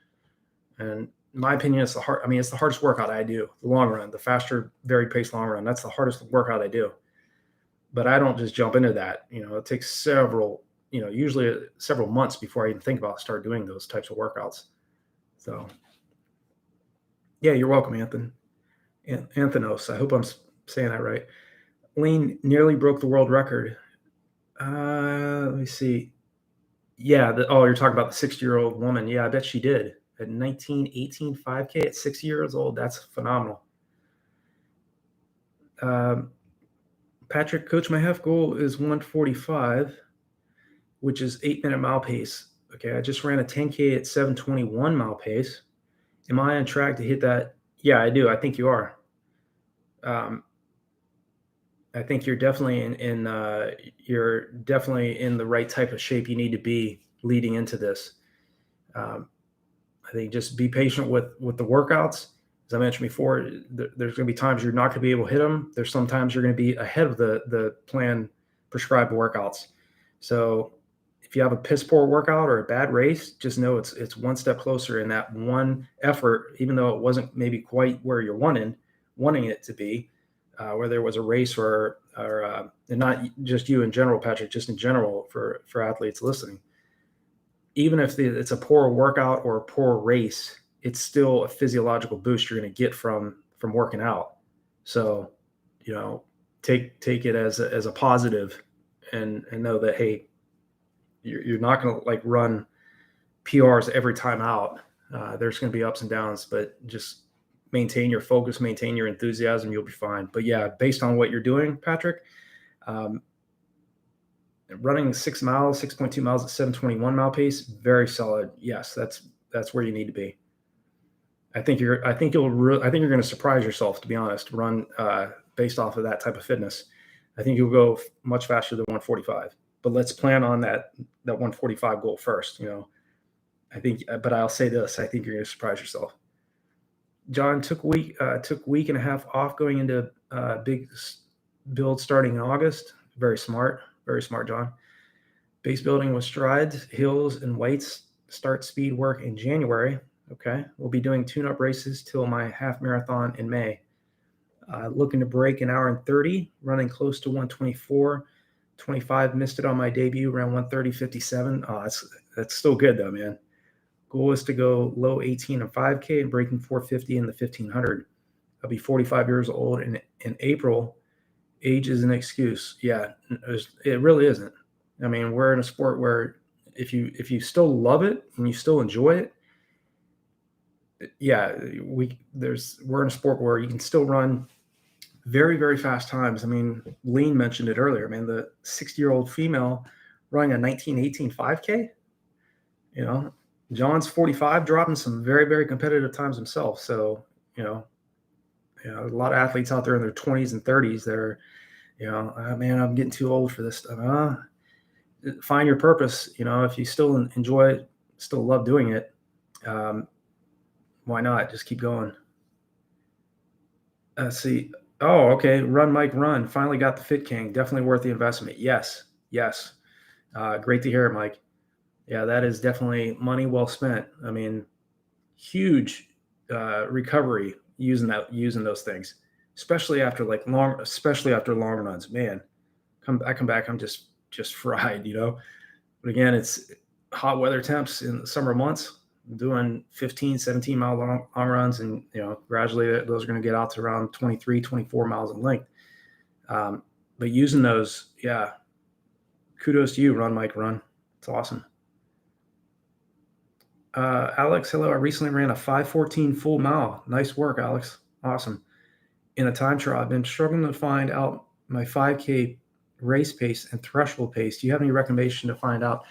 And in my opinion, it's the hardest workout I do, the long run, the faster, varied pace long run. That's the hardest workout I do. But I don't just jump into that. It takes usually several months before I even think about start doing those types of workouts. So yeah, you're welcome, Anthony. Anthenos, I hope I'm saying that right. Lean nearly broke the world record. Let me see. Yeah, you're talking about the 60-year-old woman. Yeah, I bet she did. At 1918 5K at 60 years old. That's phenomenal. Patrick, coach, my half goal is 145, which is 8-minute mile pace. Okay, I just ran a 10K at 721 mile pace. Am I on track to hit that? Yeah, I do. I think you are. I think you're definitely you're definitely in the right type of shape you need to be leading into this. I think just be patient with the workouts. As I mentioned before, there's going to be times you're not going to be able to hit them. There's sometimes you're going to be ahead of the plan prescribed workouts. So if you have a piss poor workout or a bad race, just know it's one step closer in that one effort, even though it wasn't maybe quite where you're wanting it to be. whether it was a race or and not just you in general, Patrick, just in general for athletes listening. Even if it's a poor workout or a poor race, it's still a physiological boost you're going to get from working out. So, take it as a positive, and know that, hey, you're not going to like run PRs every time out. There's going to be ups and downs, but just maintain your focus, maintain your enthusiasm. You'll be fine. But yeah, based on what you're doing, Patrick, running 6 miles, 6.2 miles at 721 mile pace, very solid. Yes, that's where you need to be. I think you're going to surprise yourself, to be honest. Run based off of that type of fitness. I think you'll go much faster than 145. But let's plan on that 145 goal first. But I'll say this: I think you're going to surprise yourself. John took week and a half off going into big build starting in August. Very smart, John. Base building with strides, hills, and weights. Start speed work in January. Okay, we'll be doing tune-up races till my half marathon in May. Looking to break an hour and 30, running close to 124. 25, missed it on my debut, around 130.57. Oh, that's still good though, man. Goal is to go low 18 and 5K and breaking 450 in the 1500. I'll be 45 years old in April. Age is an excuse. Yeah, it really isn't. I mean, we're in a sport where if you still love it and you still enjoy it, yeah, we're in a sport where you can still run very, very fast times. I mean, Lean mentioned it earlier, man. The 60-year-old female running a 19:18 5K. John's 45, dropping some very, very competitive times himself. So, a lot of athletes out there in their 20s and 30s that are, man, I'm getting too old for this stuff. Find your purpose. If you still enjoy it, still love doing it, why not? Just keep going. Let's see. Oh, okay. Run, Mike, run. Finally got the Fit King. Definitely worth the investment. Yes. Great to hear it, Mike. Yeah, that is definitely money well spent. I mean, huge recovery using those things, especially after long runs. Man, I come back, I'm just fried, But again, it's hot weather temps in the summer months. I'm doing 15, 17 mile long runs, and gradually those are going to get out to around 23, 24 miles in length. But using those, yeah, kudos to you, Run, Mike, run. It's awesome. Alex, hello. I recently ran a 5:14 full mile. Nice work, Alex. Awesome. In a time trial, I've been struggling to find out my 5K race pace and threshold pace. Do you have any recommendation to find out?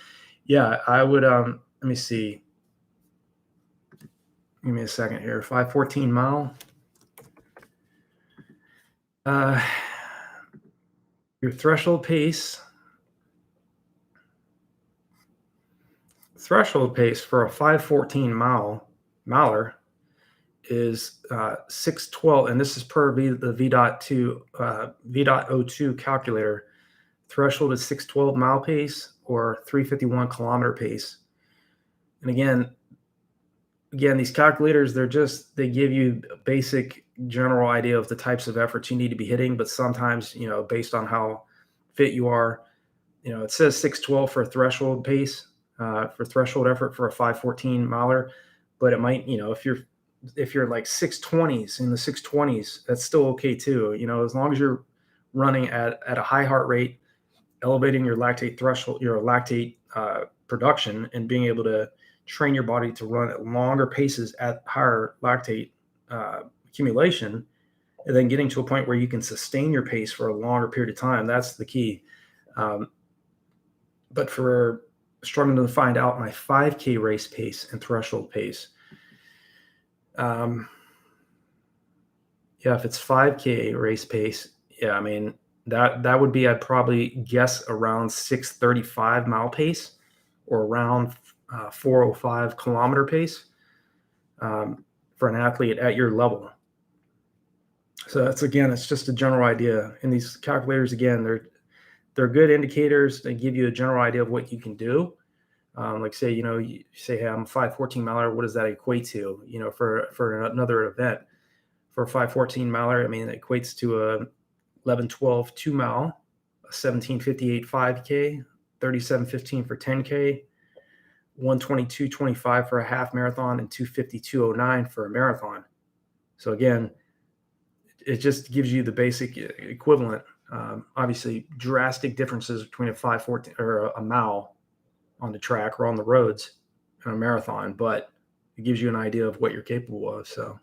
Yeah, I would. Let me see. Give me a second here. 5:14 mile. Your threshold pace. Threshold pace for a 5:14 miler is 6:12, and this is per the V.02 calculator. Threshold is 6:12 mile pace or 3:51 kilometer pace. And again, these calculators, they give you a basic general idea of the types of efforts you need to be hitting, but sometimes, based on how fit you are, it says 6:12 for threshold pace, for threshold effort for a 5:14 miler, but it might, if you're like 6:20s in the 6:20s, that's still okay too. As long as you're running at a high heart rate, elevating your lactate threshold, your lactate production, and being able to train your body to run at longer paces at higher lactate accumulation, and then getting to a point where you can sustain your pace for a longer period of time. That's the key. But for struggling to find out my 5K race pace and threshold pace, if it's 5K race pace, yeah, I mean, that would be, I'd probably guess around 6:35 mile pace or around 4:05 kilometer pace for an athlete at your level. So it's just a general idea. And these calculators, again, they're good indicators. They give you a general idea of what you can do. Like say, you say, hey, I'm a 5:14 miler. What does that equate to, for another event? For a 5:14 miler, I mean, it equates to 11:12 2 mile, a 17:58 5K, 37:15 for 10K, 1:22:25 for a half marathon, and 2:52:09 for a marathon. So again, it just gives you the basic equivalent. Obviously, drastic differences between a 5:14 or a mile on the track or on the roads and a marathon, but it gives you an idea of what you're capable of. So,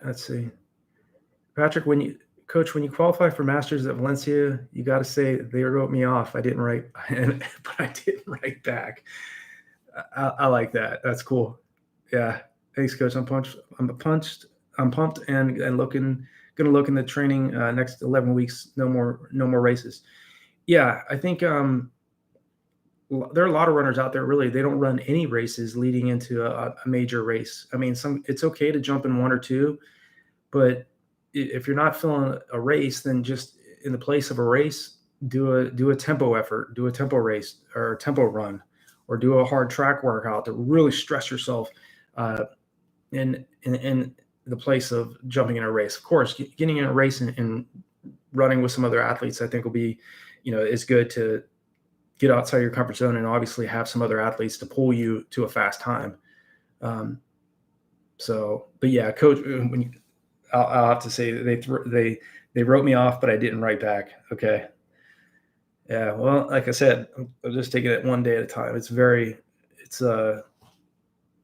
let's see, Patrick, when you qualify for Masters at Valencia, you got to say they wrote me off. I didn't write, but I didn't write back. I like that. That's cool. Yeah. Thanks, Coach. I'm pumped and going to look in the training next 11 weeks. No more races. Yeah, I think there are a lot of runners out there. Really, they don't run any races leading into a major race. I mean, it's okay to jump in one or two, but if you're not feeling a race, then just in the place of a race, do a tempo effort, do a tempo race or a tempo run, or do a hard track workout to really stress yourself in the place of jumping in a race. Of course, getting in a race and running with some other athletes, I think will be, is good to get outside your comfort zone and obviously have some other athletes to pull you to a fast time. But yeah, Coach, I'll have to say they wrote me off, but I didn't write back. Okay. Yeah. Well, like I said, I'm just taking it one day at a time.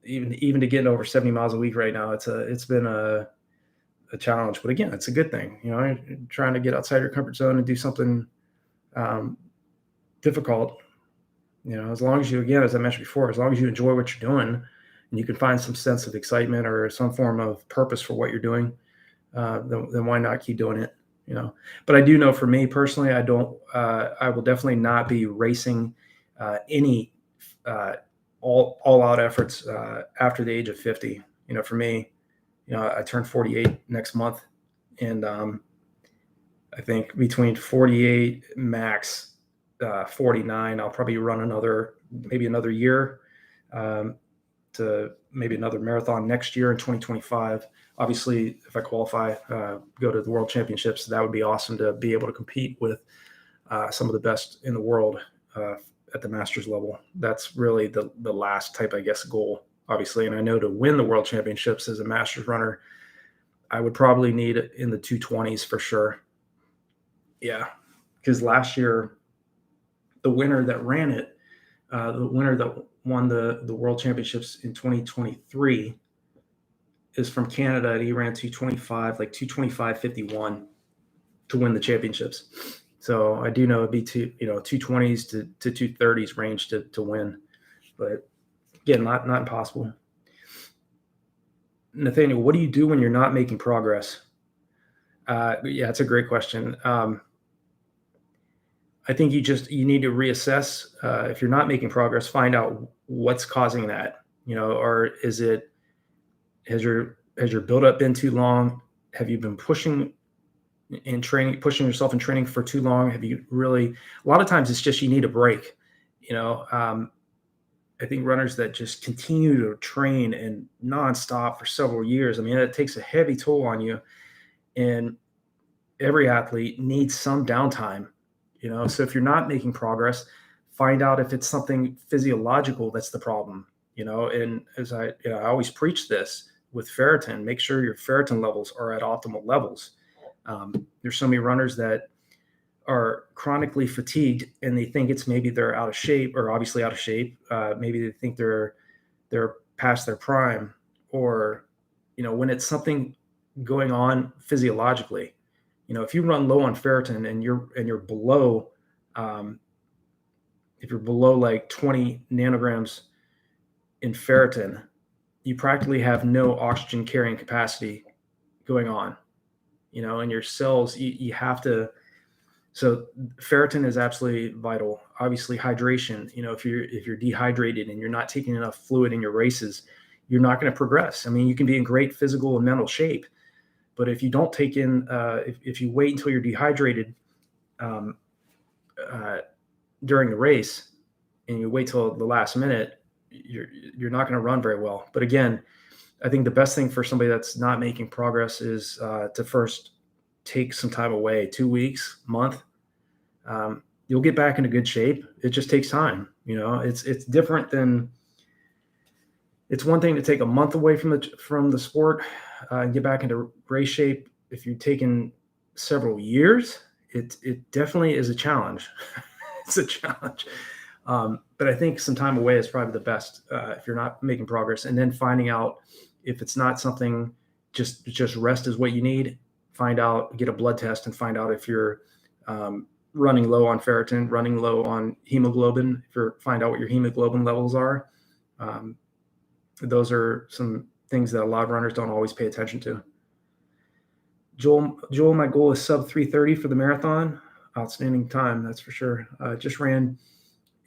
Even to get over 70 miles a week right now, it's been a challenge, but again, it's a good thing. Trying to get outside your comfort zone and do something difficult. As long as you, again, as I mentioned before, as long as you enjoy what you're doing and you can find some sense of excitement or some form of purpose for what you're doing, then why not keep doing it? But I do know for me personally, I will definitely not be racing any all out efforts after the age of 50. For me, I turn 48 next month, and I think between 48 max 49, I'll probably run maybe another year to maybe another marathon next year in 2025. Obviously, if I qualify, go to the World Championships, that would be awesome to be able to compete with some of the best in the world at the Masters level. That's really the last type, I guess, goal, obviously. And I know to win the World Championships as a Masters runner, I would probably need it in the 220s for sure. Yeah, because last year, the winner that ran it, the winner that won the World Championships in 2023 is from Canada, and he ran 225, like 225.51 to win the championships. So I do know it'd be 220s to 230s range to win, but again, not impossible. Nathaniel, what do you do when you're not making progress? Yeah, it's a great question. I think you need to reassess. If you're not making progress, find out what's causing that, or has your buildup been too long? Have you been pushing yourself in training for too long? Have you really, a lot of times it's just, you need a break. I think runners that just continue to train and nonstop for several years, I mean, it takes a heavy toll on you, and every athlete needs some downtime, so if you're not making progress, find out if it's something physiological that's the problem, and as I always preach this with ferritin, make sure your ferritin levels are at optimal levels. There's so many runners that are chronically fatigued and they think it's maybe they're out of shape, or obviously out of shape. Maybe they think they're past their prime, or, when it's something going on physiologically, if you run low on ferritin and you're below, if you're below like 20 nanograms in ferritin, you practically have no oxygen carrying capacity going on, and your cells, you have to. So ferritin is absolutely vital. Obviously, hydration. If you're dehydrated and you're not taking enough fluid in your races, you're not going to progress. I mean, you can be in great physical and mental shape, but if you don't take in, if you wait until you're dehydrated during the race, and you wait till the last minute, you're not going to run very well. But again, I think the best thing for somebody that's not making progress is to first take some time away, 2 weeks, month. You'll get back into good shape. It just takes time. It's different than, it's one thing to take a month away from the sport and get back into great shape. If you've taken several years, it definitely is a challenge. It's a challenge. But I think some time away is probably the best if you're not making progress. And then finding out if it's not something, just rest is what you need. Get a blood test and find out if you're running low on ferritin, running low on hemoglobin. Find out what your hemoglobin levels are. Those are some things that a lot of runners don't always pay attention to. Joel, my goal is sub 3:30 for the marathon. Outstanding time, that's for sure. Just ran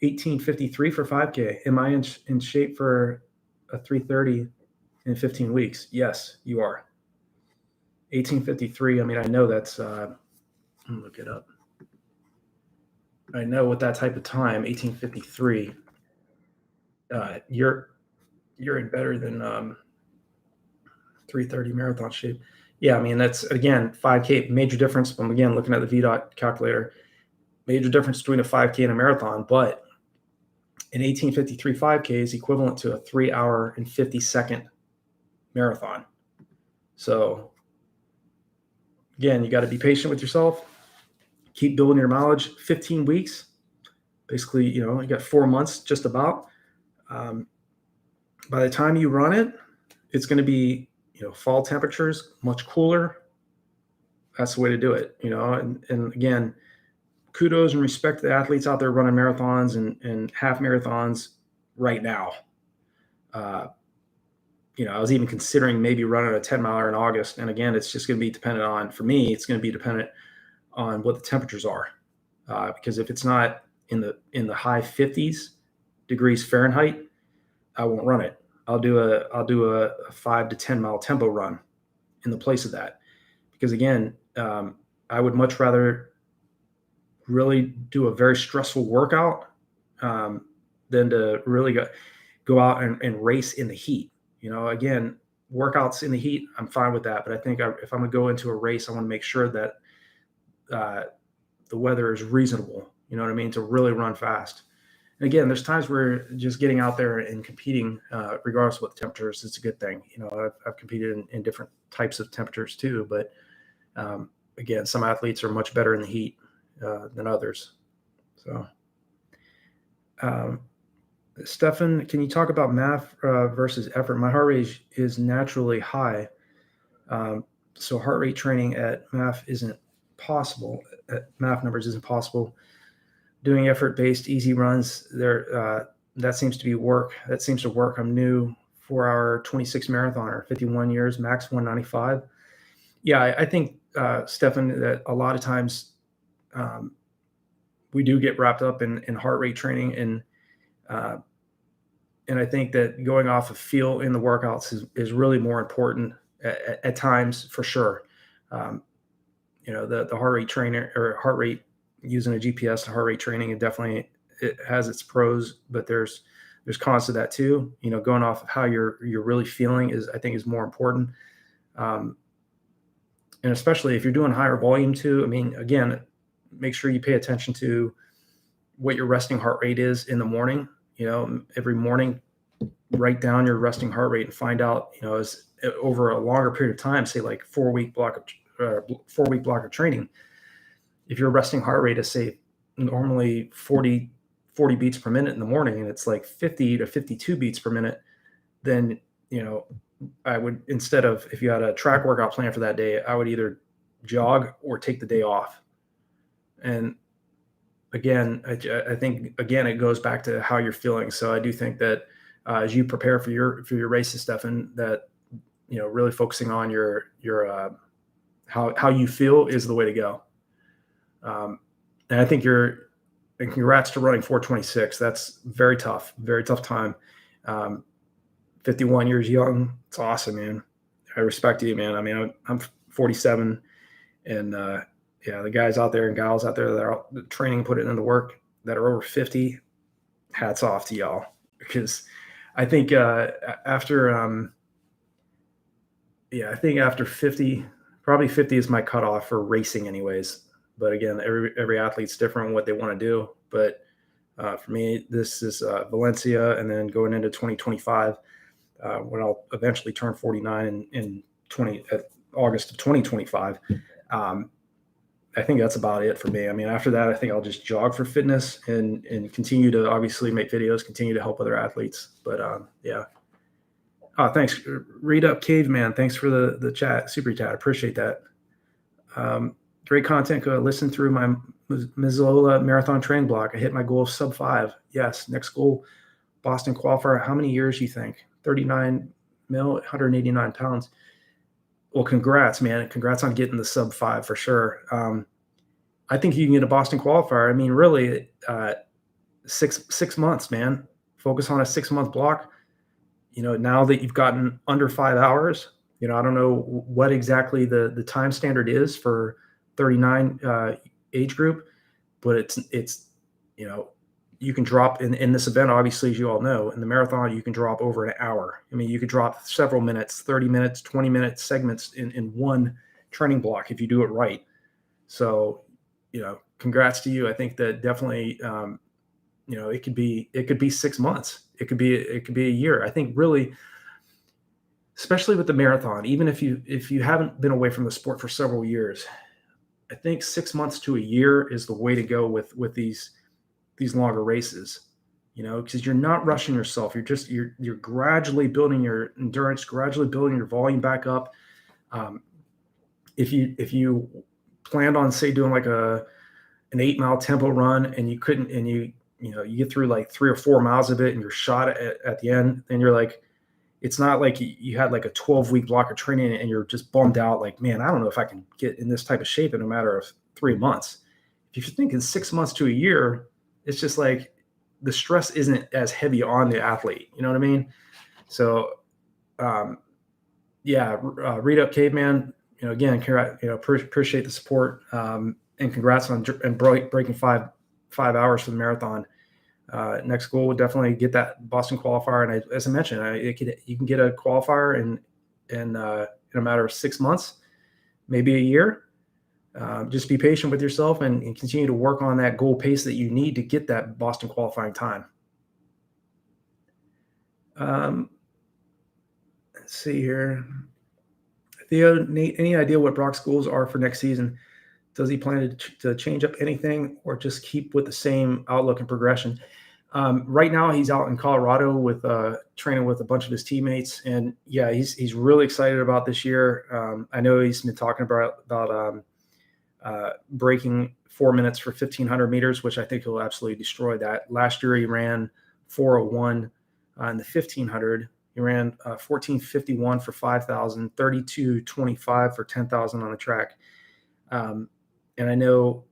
18:53 for 5K. Am I in shape for a 3:30 in 15 weeks? Yes, you are. 18:53. I mean, I know that's. Let me look it up. I know with that type of time, 18:53. You're in better than 3:30 marathon shape. Yeah, I mean, that's, again, 5K, major difference. I'm, again, looking at the VDOT calculator, major difference between a 5K and a marathon, but an 18:53 5K is equivalent to a 3 hour and 50-second marathon. So, again, you got to be patient with yourself, keep building your mileage. 15 weeks, basically, you got 4 months just about. By the time you run it, it's going to be, fall temperatures, much cooler. That's the way to do it, and again, kudos and respect to the athletes out there running marathons and half marathons right now. I was even considering maybe running a 10-miler in August. And again, it's just going to be dependent on, for me, it's going to be dependent on what the temperatures are. Because if it's not in the high 50s degrees Fahrenheit, I won't run it. I'll do a 5 to 10 mile tempo run in the place of that. Because again, I would much rather really do a very stressful workout than to really go out and race in the heat. Again, workouts in the heat, I'm fine with that. But I think if I'm going to go into a race, I want to make sure that the weather is reasonable, to really run fast. And again, there's times where just getting out there and competing, regardless of what the temperatures, it's a good thing. I've competed in different types of temperatures too. But again, some athletes are much better in the heat than others. So, Stefan, can you talk about MAF versus effort? My heart rate is naturally high. So heart rate training at MAF isn't possible. At MAF numbers isn't possible. Doing effort-based easy runs there, that seems to work. I'm new 4-hour 26 marathoner, 51 years, max 195. Yeah, I think, Stefan, that a lot of times we do get wrapped up in heart rate training, and I think that going off of feel in the workouts is really more important at times, for sure. The heart rate trainer, or heart rate using a GPS to heart rate training, it has its pros, but there's cons to that too. Going off of how you're really feeling I think is more important. And especially if you're doing higher volume too. I mean, again, make sure you pay attention to what your resting heart rate is in the morning. Every morning, write down your resting heart rate and find out, is over a longer period of time, say like 4-week block of training. If your resting heart rate is, say, normally 40 beats per minute in the morning, and it's like 50 to 52 beats per minute, then, I would, instead of, if you had a track workout plan for that day, I would either jog or take the day off. And again, I think, again, it goes back to how you're feeling. So I do think that as you prepare for your races, Stefan, that, really focusing on your how you feel is the way to go. And I think and congrats to running 4:26. That's very tough time. 51 years young. It's awesome, man. I respect you, man. I mean, I'm 47, and the guys out there and gals out there that are training, put it in the work, that are over 50, hats off to y'all. Because I think after Yeah, I think after 50, probably 50 is my cutoff for racing, anyways. But again, every athlete's different what they want to do. But for me, this is Valencia, and then going into 2025, when I'll eventually turn 49 in 20 August of 2025. I think that's about it for me. I mean, after that, I think I'll just jog for fitness and continue to obviously make videos, continue to help other athletes. But yeah. Thanks. Read Up Caveman. Thanks for the chat, super chat. Appreciate that. Great content. Go listen through my Missoula marathon training block. I hit my goal of sub 5. Yes. Next goal, Boston qualifier. How many years you think? 39 mil, 189 pounds. Well, congrats, man. Congrats on getting the sub 5 for sure. I think you can get a Boston qualifier. I mean, really, 6 months, man. Focus on a 6-month block. Now that you've gotten under 5 hours, I don't know what exactly the time standard is for 39 age group, but it's you can drop in this event, obviously, as you all know, in the marathon, you can drop over an hour. I mean, you could drop several minutes, 30 minutes, 20-minute segments in one training block if you do it right. So, congrats to you. I think that definitely, it could be 6 months. It could be a year. I think really, especially with the marathon, even if you haven't been away from the sport for several years, I think 6 months to a year is the way to go with these longer races, because you're not rushing yourself. You're gradually building your endurance, gradually building your volume back up. If you planned on, say, doing like an 8-mile tempo run and you couldn't, and you get through like 3 or 4 miles of it and you're shot at the end, then you're like, it's not like you had like a 12-week block of training and you're just bummed out. Like, man, I don't know if I can get in this type of shape in a matter of 3 months. If you're thinking 6 months to a year, it's just like the stress isn't as heavy on the athlete. You know what I mean? So, yeah, Read Up Caveman, again, appreciate the support, and congrats on breaking five hours for the marathon. Next goal would definitely get that Boston qualifier. And as I mentioned, you can get a qualifier in a matter of 6 months, maybe a year. Just be patient with yourself and continue to work on that goal pace that you need to get that Boston qualifying time. Let's see here. Theo, Nate, any idea what Brock's goals are for next season? Does he plan to change up anything or just keep with the same outlook and progression? Right now, he's out in Colorado with training with a bunch of his teammates, and yeah, he's really excited about this year. I know he's been talking about breaking 4 minutes for 1,500 meters, which I think he'll absolutely destroy that. Last year, he ran 4:01 in the 1,500. He ran 14:51 for 5,000, 32:25 for 10,000 on the track. And I know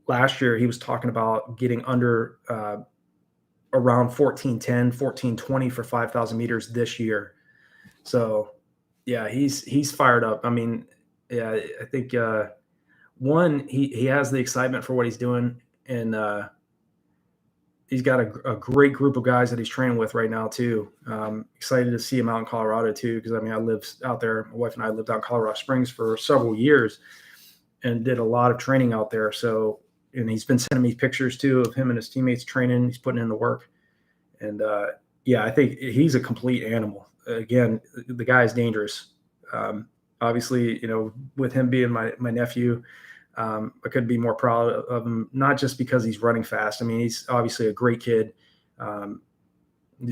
last year he was talking about getting under around 14:10, 14:20 for 5,000 meters this year. So, yeah, he's fired up. I mean, yeah, I think one, he has the excitement for what he's doing, and he's got a great group of guys that he's training with right now too. Excited to see him out in Colorado too, because I mean, I lived out there. My wife and I lived out in Colorado Springs for several years and did a lot of training out there. So, and he's been sending me pictures too of him and his teammates training. He's putting in the work, and yeah, I think he's a complete animal. Again, the guy is dangerous. Obviously, with him being my nephew, I couldn't be more proud of him, not just because he's running fast. I mean, he's obviously a great kid,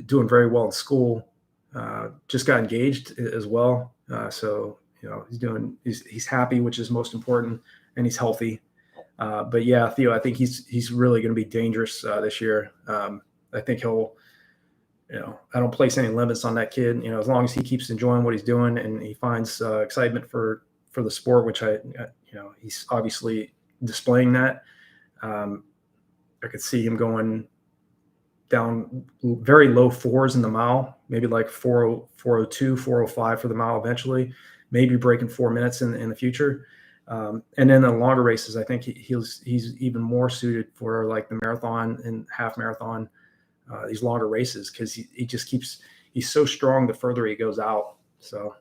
doing very well in school, just got engaged as well. So, he's happy, which is most important, and he's healthy. But yeah, Theo, I think he's really going to be dangerous this year. I think he'll, I don't place any limits on that kid, as long as he keeps enjoying what he's doing and he finds excitement for the sport, which he's obviously displaying that. I could see him going down very low 4s in the mile, maybe like 4:02, 4:05 for the mile eventually, maybe breaking 4 minutes in the future. And then the longer races, I think he's even more suited for like the marathon and half marathon, these longer races, because he's so strong the further he goes out. So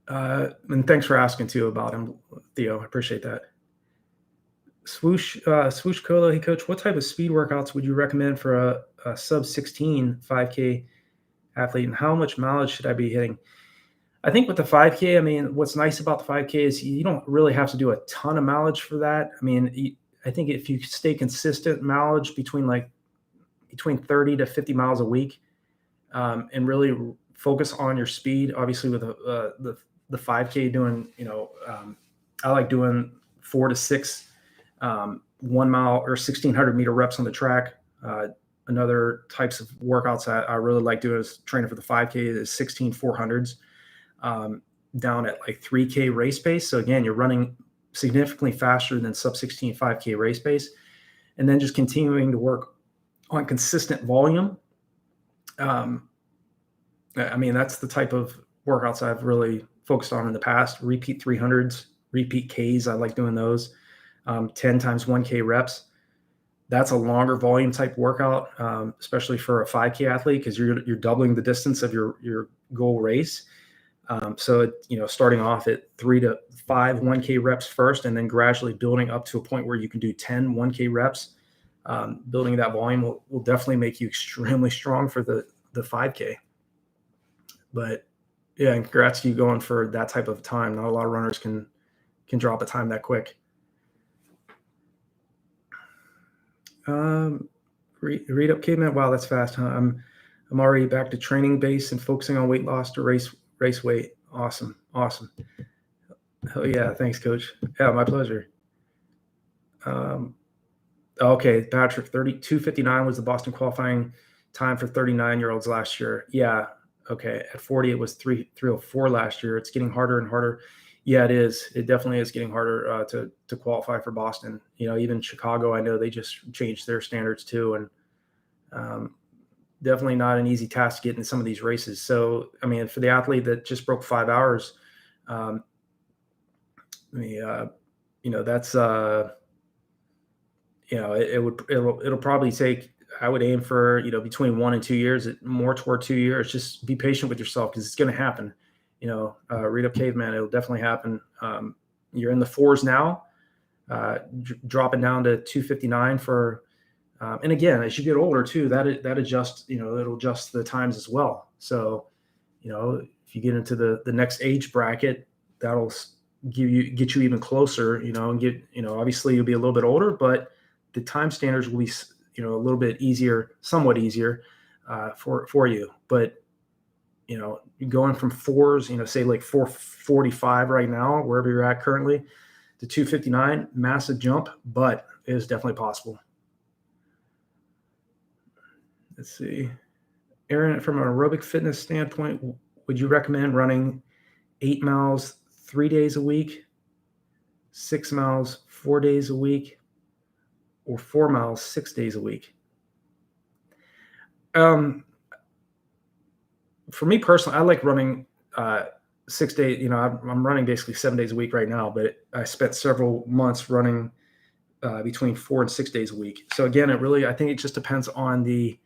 And thanks for asking too about him, Theo. I appreciate that. Swoosh Cola. Hey, coach, what type of speed workouts would you recommend for a sub 16 5K athlete, and how much mileage should I be hitting? I think with the 5K, I mean, what's nice about the 5K is you don't really have to do a ton of mileage for that. I mean, I think if you stay consistent mileage between 30 to 50 miles a week, and really focus on your speed. Obviously, with the 5K, doing I like doing 4 to 6 1 mile or 1,600 meter reps on the track. Another types of workouts I really like doing is training for the 5K is 16 400s down at like 3K race pace. So again, you're running significantly faster than sub 16 5K race pace, and then just continuing to work on consistent volume. I mean, that's the type of workouts I've really focused on in the past. Repeat 300s, repeat Ks. I like doing those. 10 times 1K reps. That's a longer volume type workout, especially for a 5K athlete, because you're doubling the distance of your goal race. So starting off at 3 to 5 1K reps first, and then gradually building up to a point where you can do 10 1K reps. Building that volume will definitely make you extremely strong for the 5K. But yeah, and congrats to you going for that type of time. Not a lot of runners can drop a time that quick. Read up caveman. Wow, that's fast, huh? I'm already back to training base and focusing on weight loss to race weight. Awesome. Hell yeah, thanks, coach. Yeah, my pleasure. Okay, Patrick, 32:59 was the Boston qualifying time for 39-year-olds last year. Yeah. Okay. At 40, it was 3:04 last year. It's getting harder and harder. Yeah, it is. It definitely is getting harder to qualify for Boston. Even Chicago, I know they just changed their standards too, and definitely not an easy task to get in some of these races. So, I mean, for the athlete that just broke 5 hours, that's it'll probably take. I would aim for between 1 and 2 years, more toward 2 years. Just be patient with yourself, because it's going to happen. Read up caveman. It'll definitely happen. You're in the 4s now, dropping down to 2:59 for. And again, as you get older too, that adjusts. It'll adjust the times as well. So, if you get into the next age bracket, that'll get you even closer. And get obviously you'll be a little bit older, but the time standards will be a little bit easier, somewhat easier for you. But going from 4s, say like 4:45 right now, wherever you're at currently, to 2:59, massive jump, but it is definitely possible. Let's see. Aaron, from an aerobic fitness standpoint, would you recommend running 8 miles 3 days a week, 6 miles 4 days a week, or 4 miles 6 days a week? For me personally, I like running 6 days. I'm running basically 7 days a week right now, but I spent several months running between 4 and 6 days a week. So again, I think it just depends on the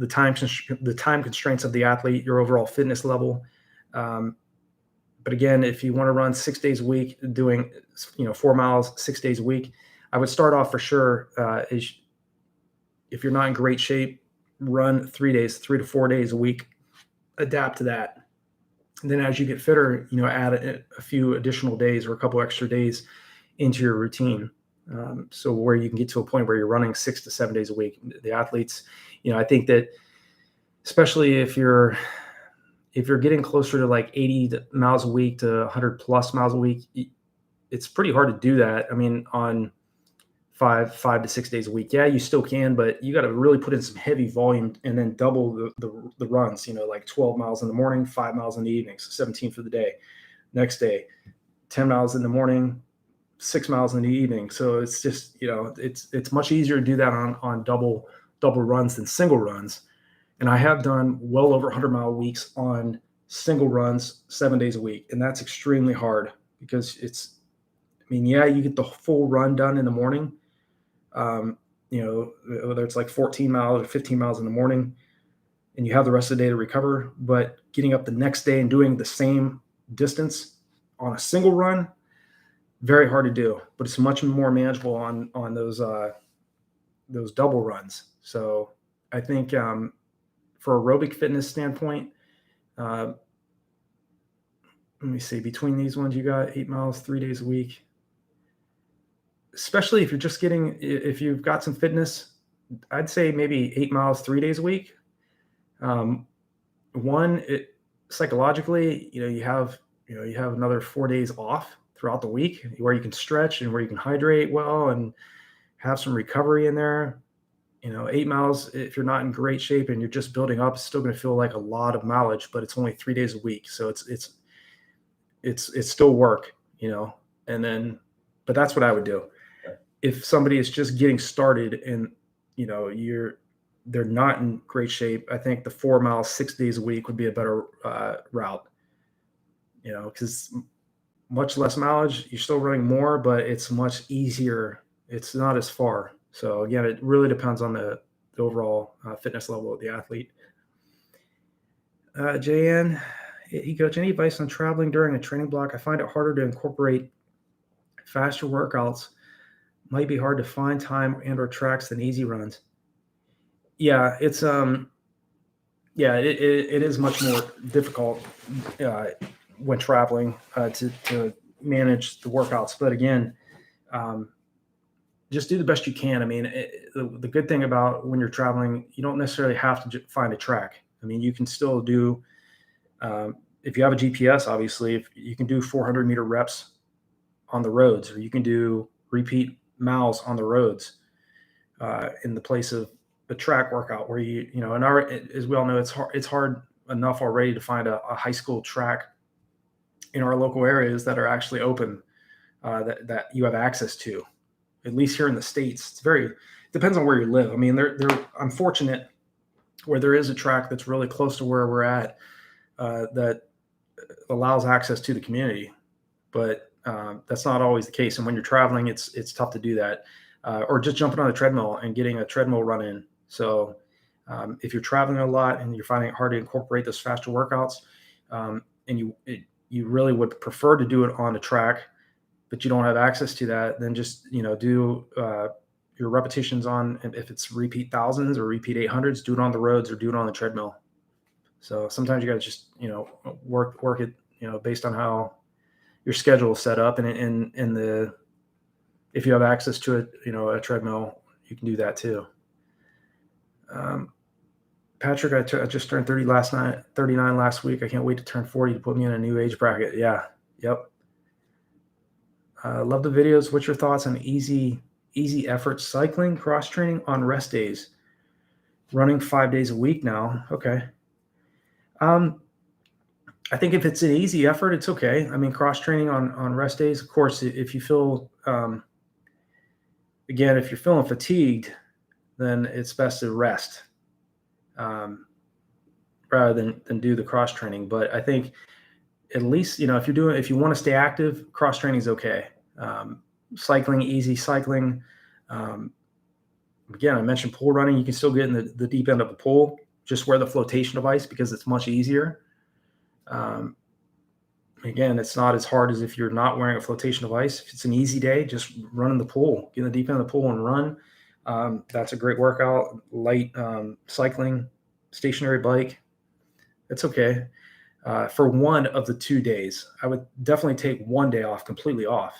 time constraints of the athlete, your overall fitness level. But again, if you want to run 6 days a week, doing 4 miles 6 days a week, I would start off for sure. If you're not in great shape, run 3 to 4 days a week. Adapt to that, and then as you get fitter, add a few additional days or a couple extra days into your routine. So where you can get to a point where you're running 6 to 7 days a week. The athletes, I think that especially if you're getting closer to like 80 miles a week to 100 plus miles a week, it's pretty hard to do that. I mean, on 5 to 6 days a week. Yeah, you still can, but you got to really put in some heavy volume and then double the runs, like 12 miles in the morning, 5 miles in the evening, so 17 for the day. Next day, 10 miles in the morning, 6 miles in the evening. So it's just, it's much easier to do that on double runs than single runs. And I have done well over 100-mile weeks on single runs 7 days a week. And that's extremely hard because you get the full run done in the morning. Whether it's like 14 miles or 15 miles in the morning, and you have the rest of the day to recover. But getting up the next day and doing the same distance on a single run, very hard to do. But it's much more manageable on those double runs. So I think for aerobic fitness standpoint, let me see, between these ones, you got 8 miles, 3 days a week. Especially if if you've got some fitness, I'd say maybe 8 miles, 3 days a week. Psychologically, you have another 4 days off throughout the week where you can stretch and where you can hydrate well and have some recovery in there. 8 miles, if you're not in great shape and you're just building up, it's still going to feel like a lot of mileage, but it's only 3 days a week. So it's still work, but that's what I would do. If somebody is just getting started and, they're not in great shape, I think the 4 miles, 6 days a week would be a better route, because much less mileage, you're still running more, but it's much easier. It's not as far. So again, it really depends on the overall fitness level of the athlete. JN, hey coach, any advice on traveling during a training block? I find it harder to incorporate faster workouts. Might be hard to find time and/or tracks than easy runs. Yeah, it's it is much more difficult when traveling to manage the workouts. But again, just do the best you can. I mean, the good thing about when you're traveling, you don't necessarily have to find a track. I mean, you can still do, if you have a GPS, obviously, if you can do 400-meter reps on the roads, or you can do repeat miles on the roads in the place of a track workout where as we all know, it's hard enough already to find a high school track in our local areas that are actually open, that you have access to. At least here in the States, it depends on where you live. I mean, I'm fortunate where there is a track that's really close to where we're at that allows access to the community, but that's not always the case. And when you're traveling, it's tough to do that, or just jumping on a treadmill and getting a treadmill run in. So if you're traveling a lot and you're finding it hard to incorporate those faster workouts, and you really would prefer to do it on a track, but you don't have access to that, then just, do your repetitions on, if it's repeat thousands or repeat 800s, do it on the roads or do it on the treadmill. So sometimes you got to just, work it, based on how your schedule is set up, and if you have access to it, a treadmill, you can do that too. Patrick, I just turned 39 last week. I can't wait to turn 40 to put me in a new age bracket. Yeah. Yep. Love the videos. What's your thoughts on easy effort cycling, cross training on rest days? Running 5 days a week now. Okay. I think if it's an easy effort, it's okay. I mean, cross training on rest days, of course, if you feel, again, if you're feeling fatigued, then it's best to rest rather than do the cross training. But I think at least, if you want to stay active, cross training is okay. Cycling, easy cycling. Again, I mentioned pool running. You can still get in the deep end of the pool. Just wear the flotation device because it's much easier. Again, it's not as hard as if you're not wearing a flotation device. If it's an easy day, just run in the pool. Get in the deep end of the pool and run. That's a great workout. Light cycling, stationary bike. It's okay. For one of the 2 days, I would definitely take 1 day off, completely off.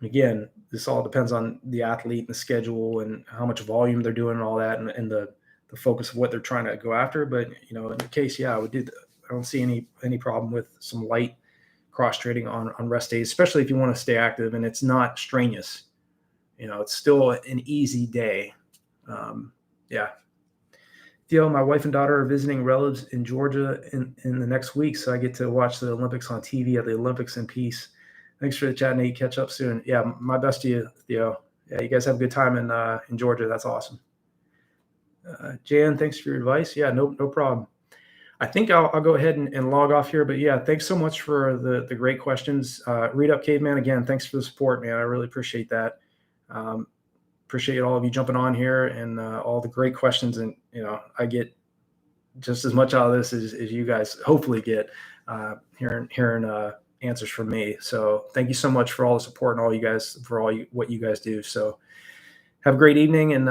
Again, this all depends on the athlete and the schedule and how much volume they're doing and all that, and the focus of what they're trying to go after. But, in the case, I would do that. I don't see any problem with some light cross training on rest days, especially if you want to stay active and it's not strenuous. It's still an easy day. Theo, my wife and daughter are visiting relatives in Georgia in the next week, so I get to watch the Olympics on TV at the Olympics in peace. Thanks for the chat, Nate. Catch up soon. Yeah, my best to you, Theo. Yeah, you guys have a good time in Georgia. That's awesome. Jan, thanks for your advice. Yeah, no problem. I think I'll go ahead and log off here. But yeah, thanks so much for the great questions. Read Up Caveman, again, thanks for the support, man. I really appreciate that. Appreciate all of you jumping on here and all the great questions. And, I get just as much out of this as you guys hopefully get hearing answers from me. So thank you so much for all the support and all you guys for what you guys do. So have a great evening and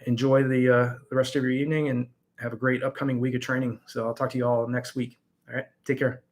enjoy the rest of your evening and have a great upcoming week of training. So I'll talk to you all next week. All right. Take care.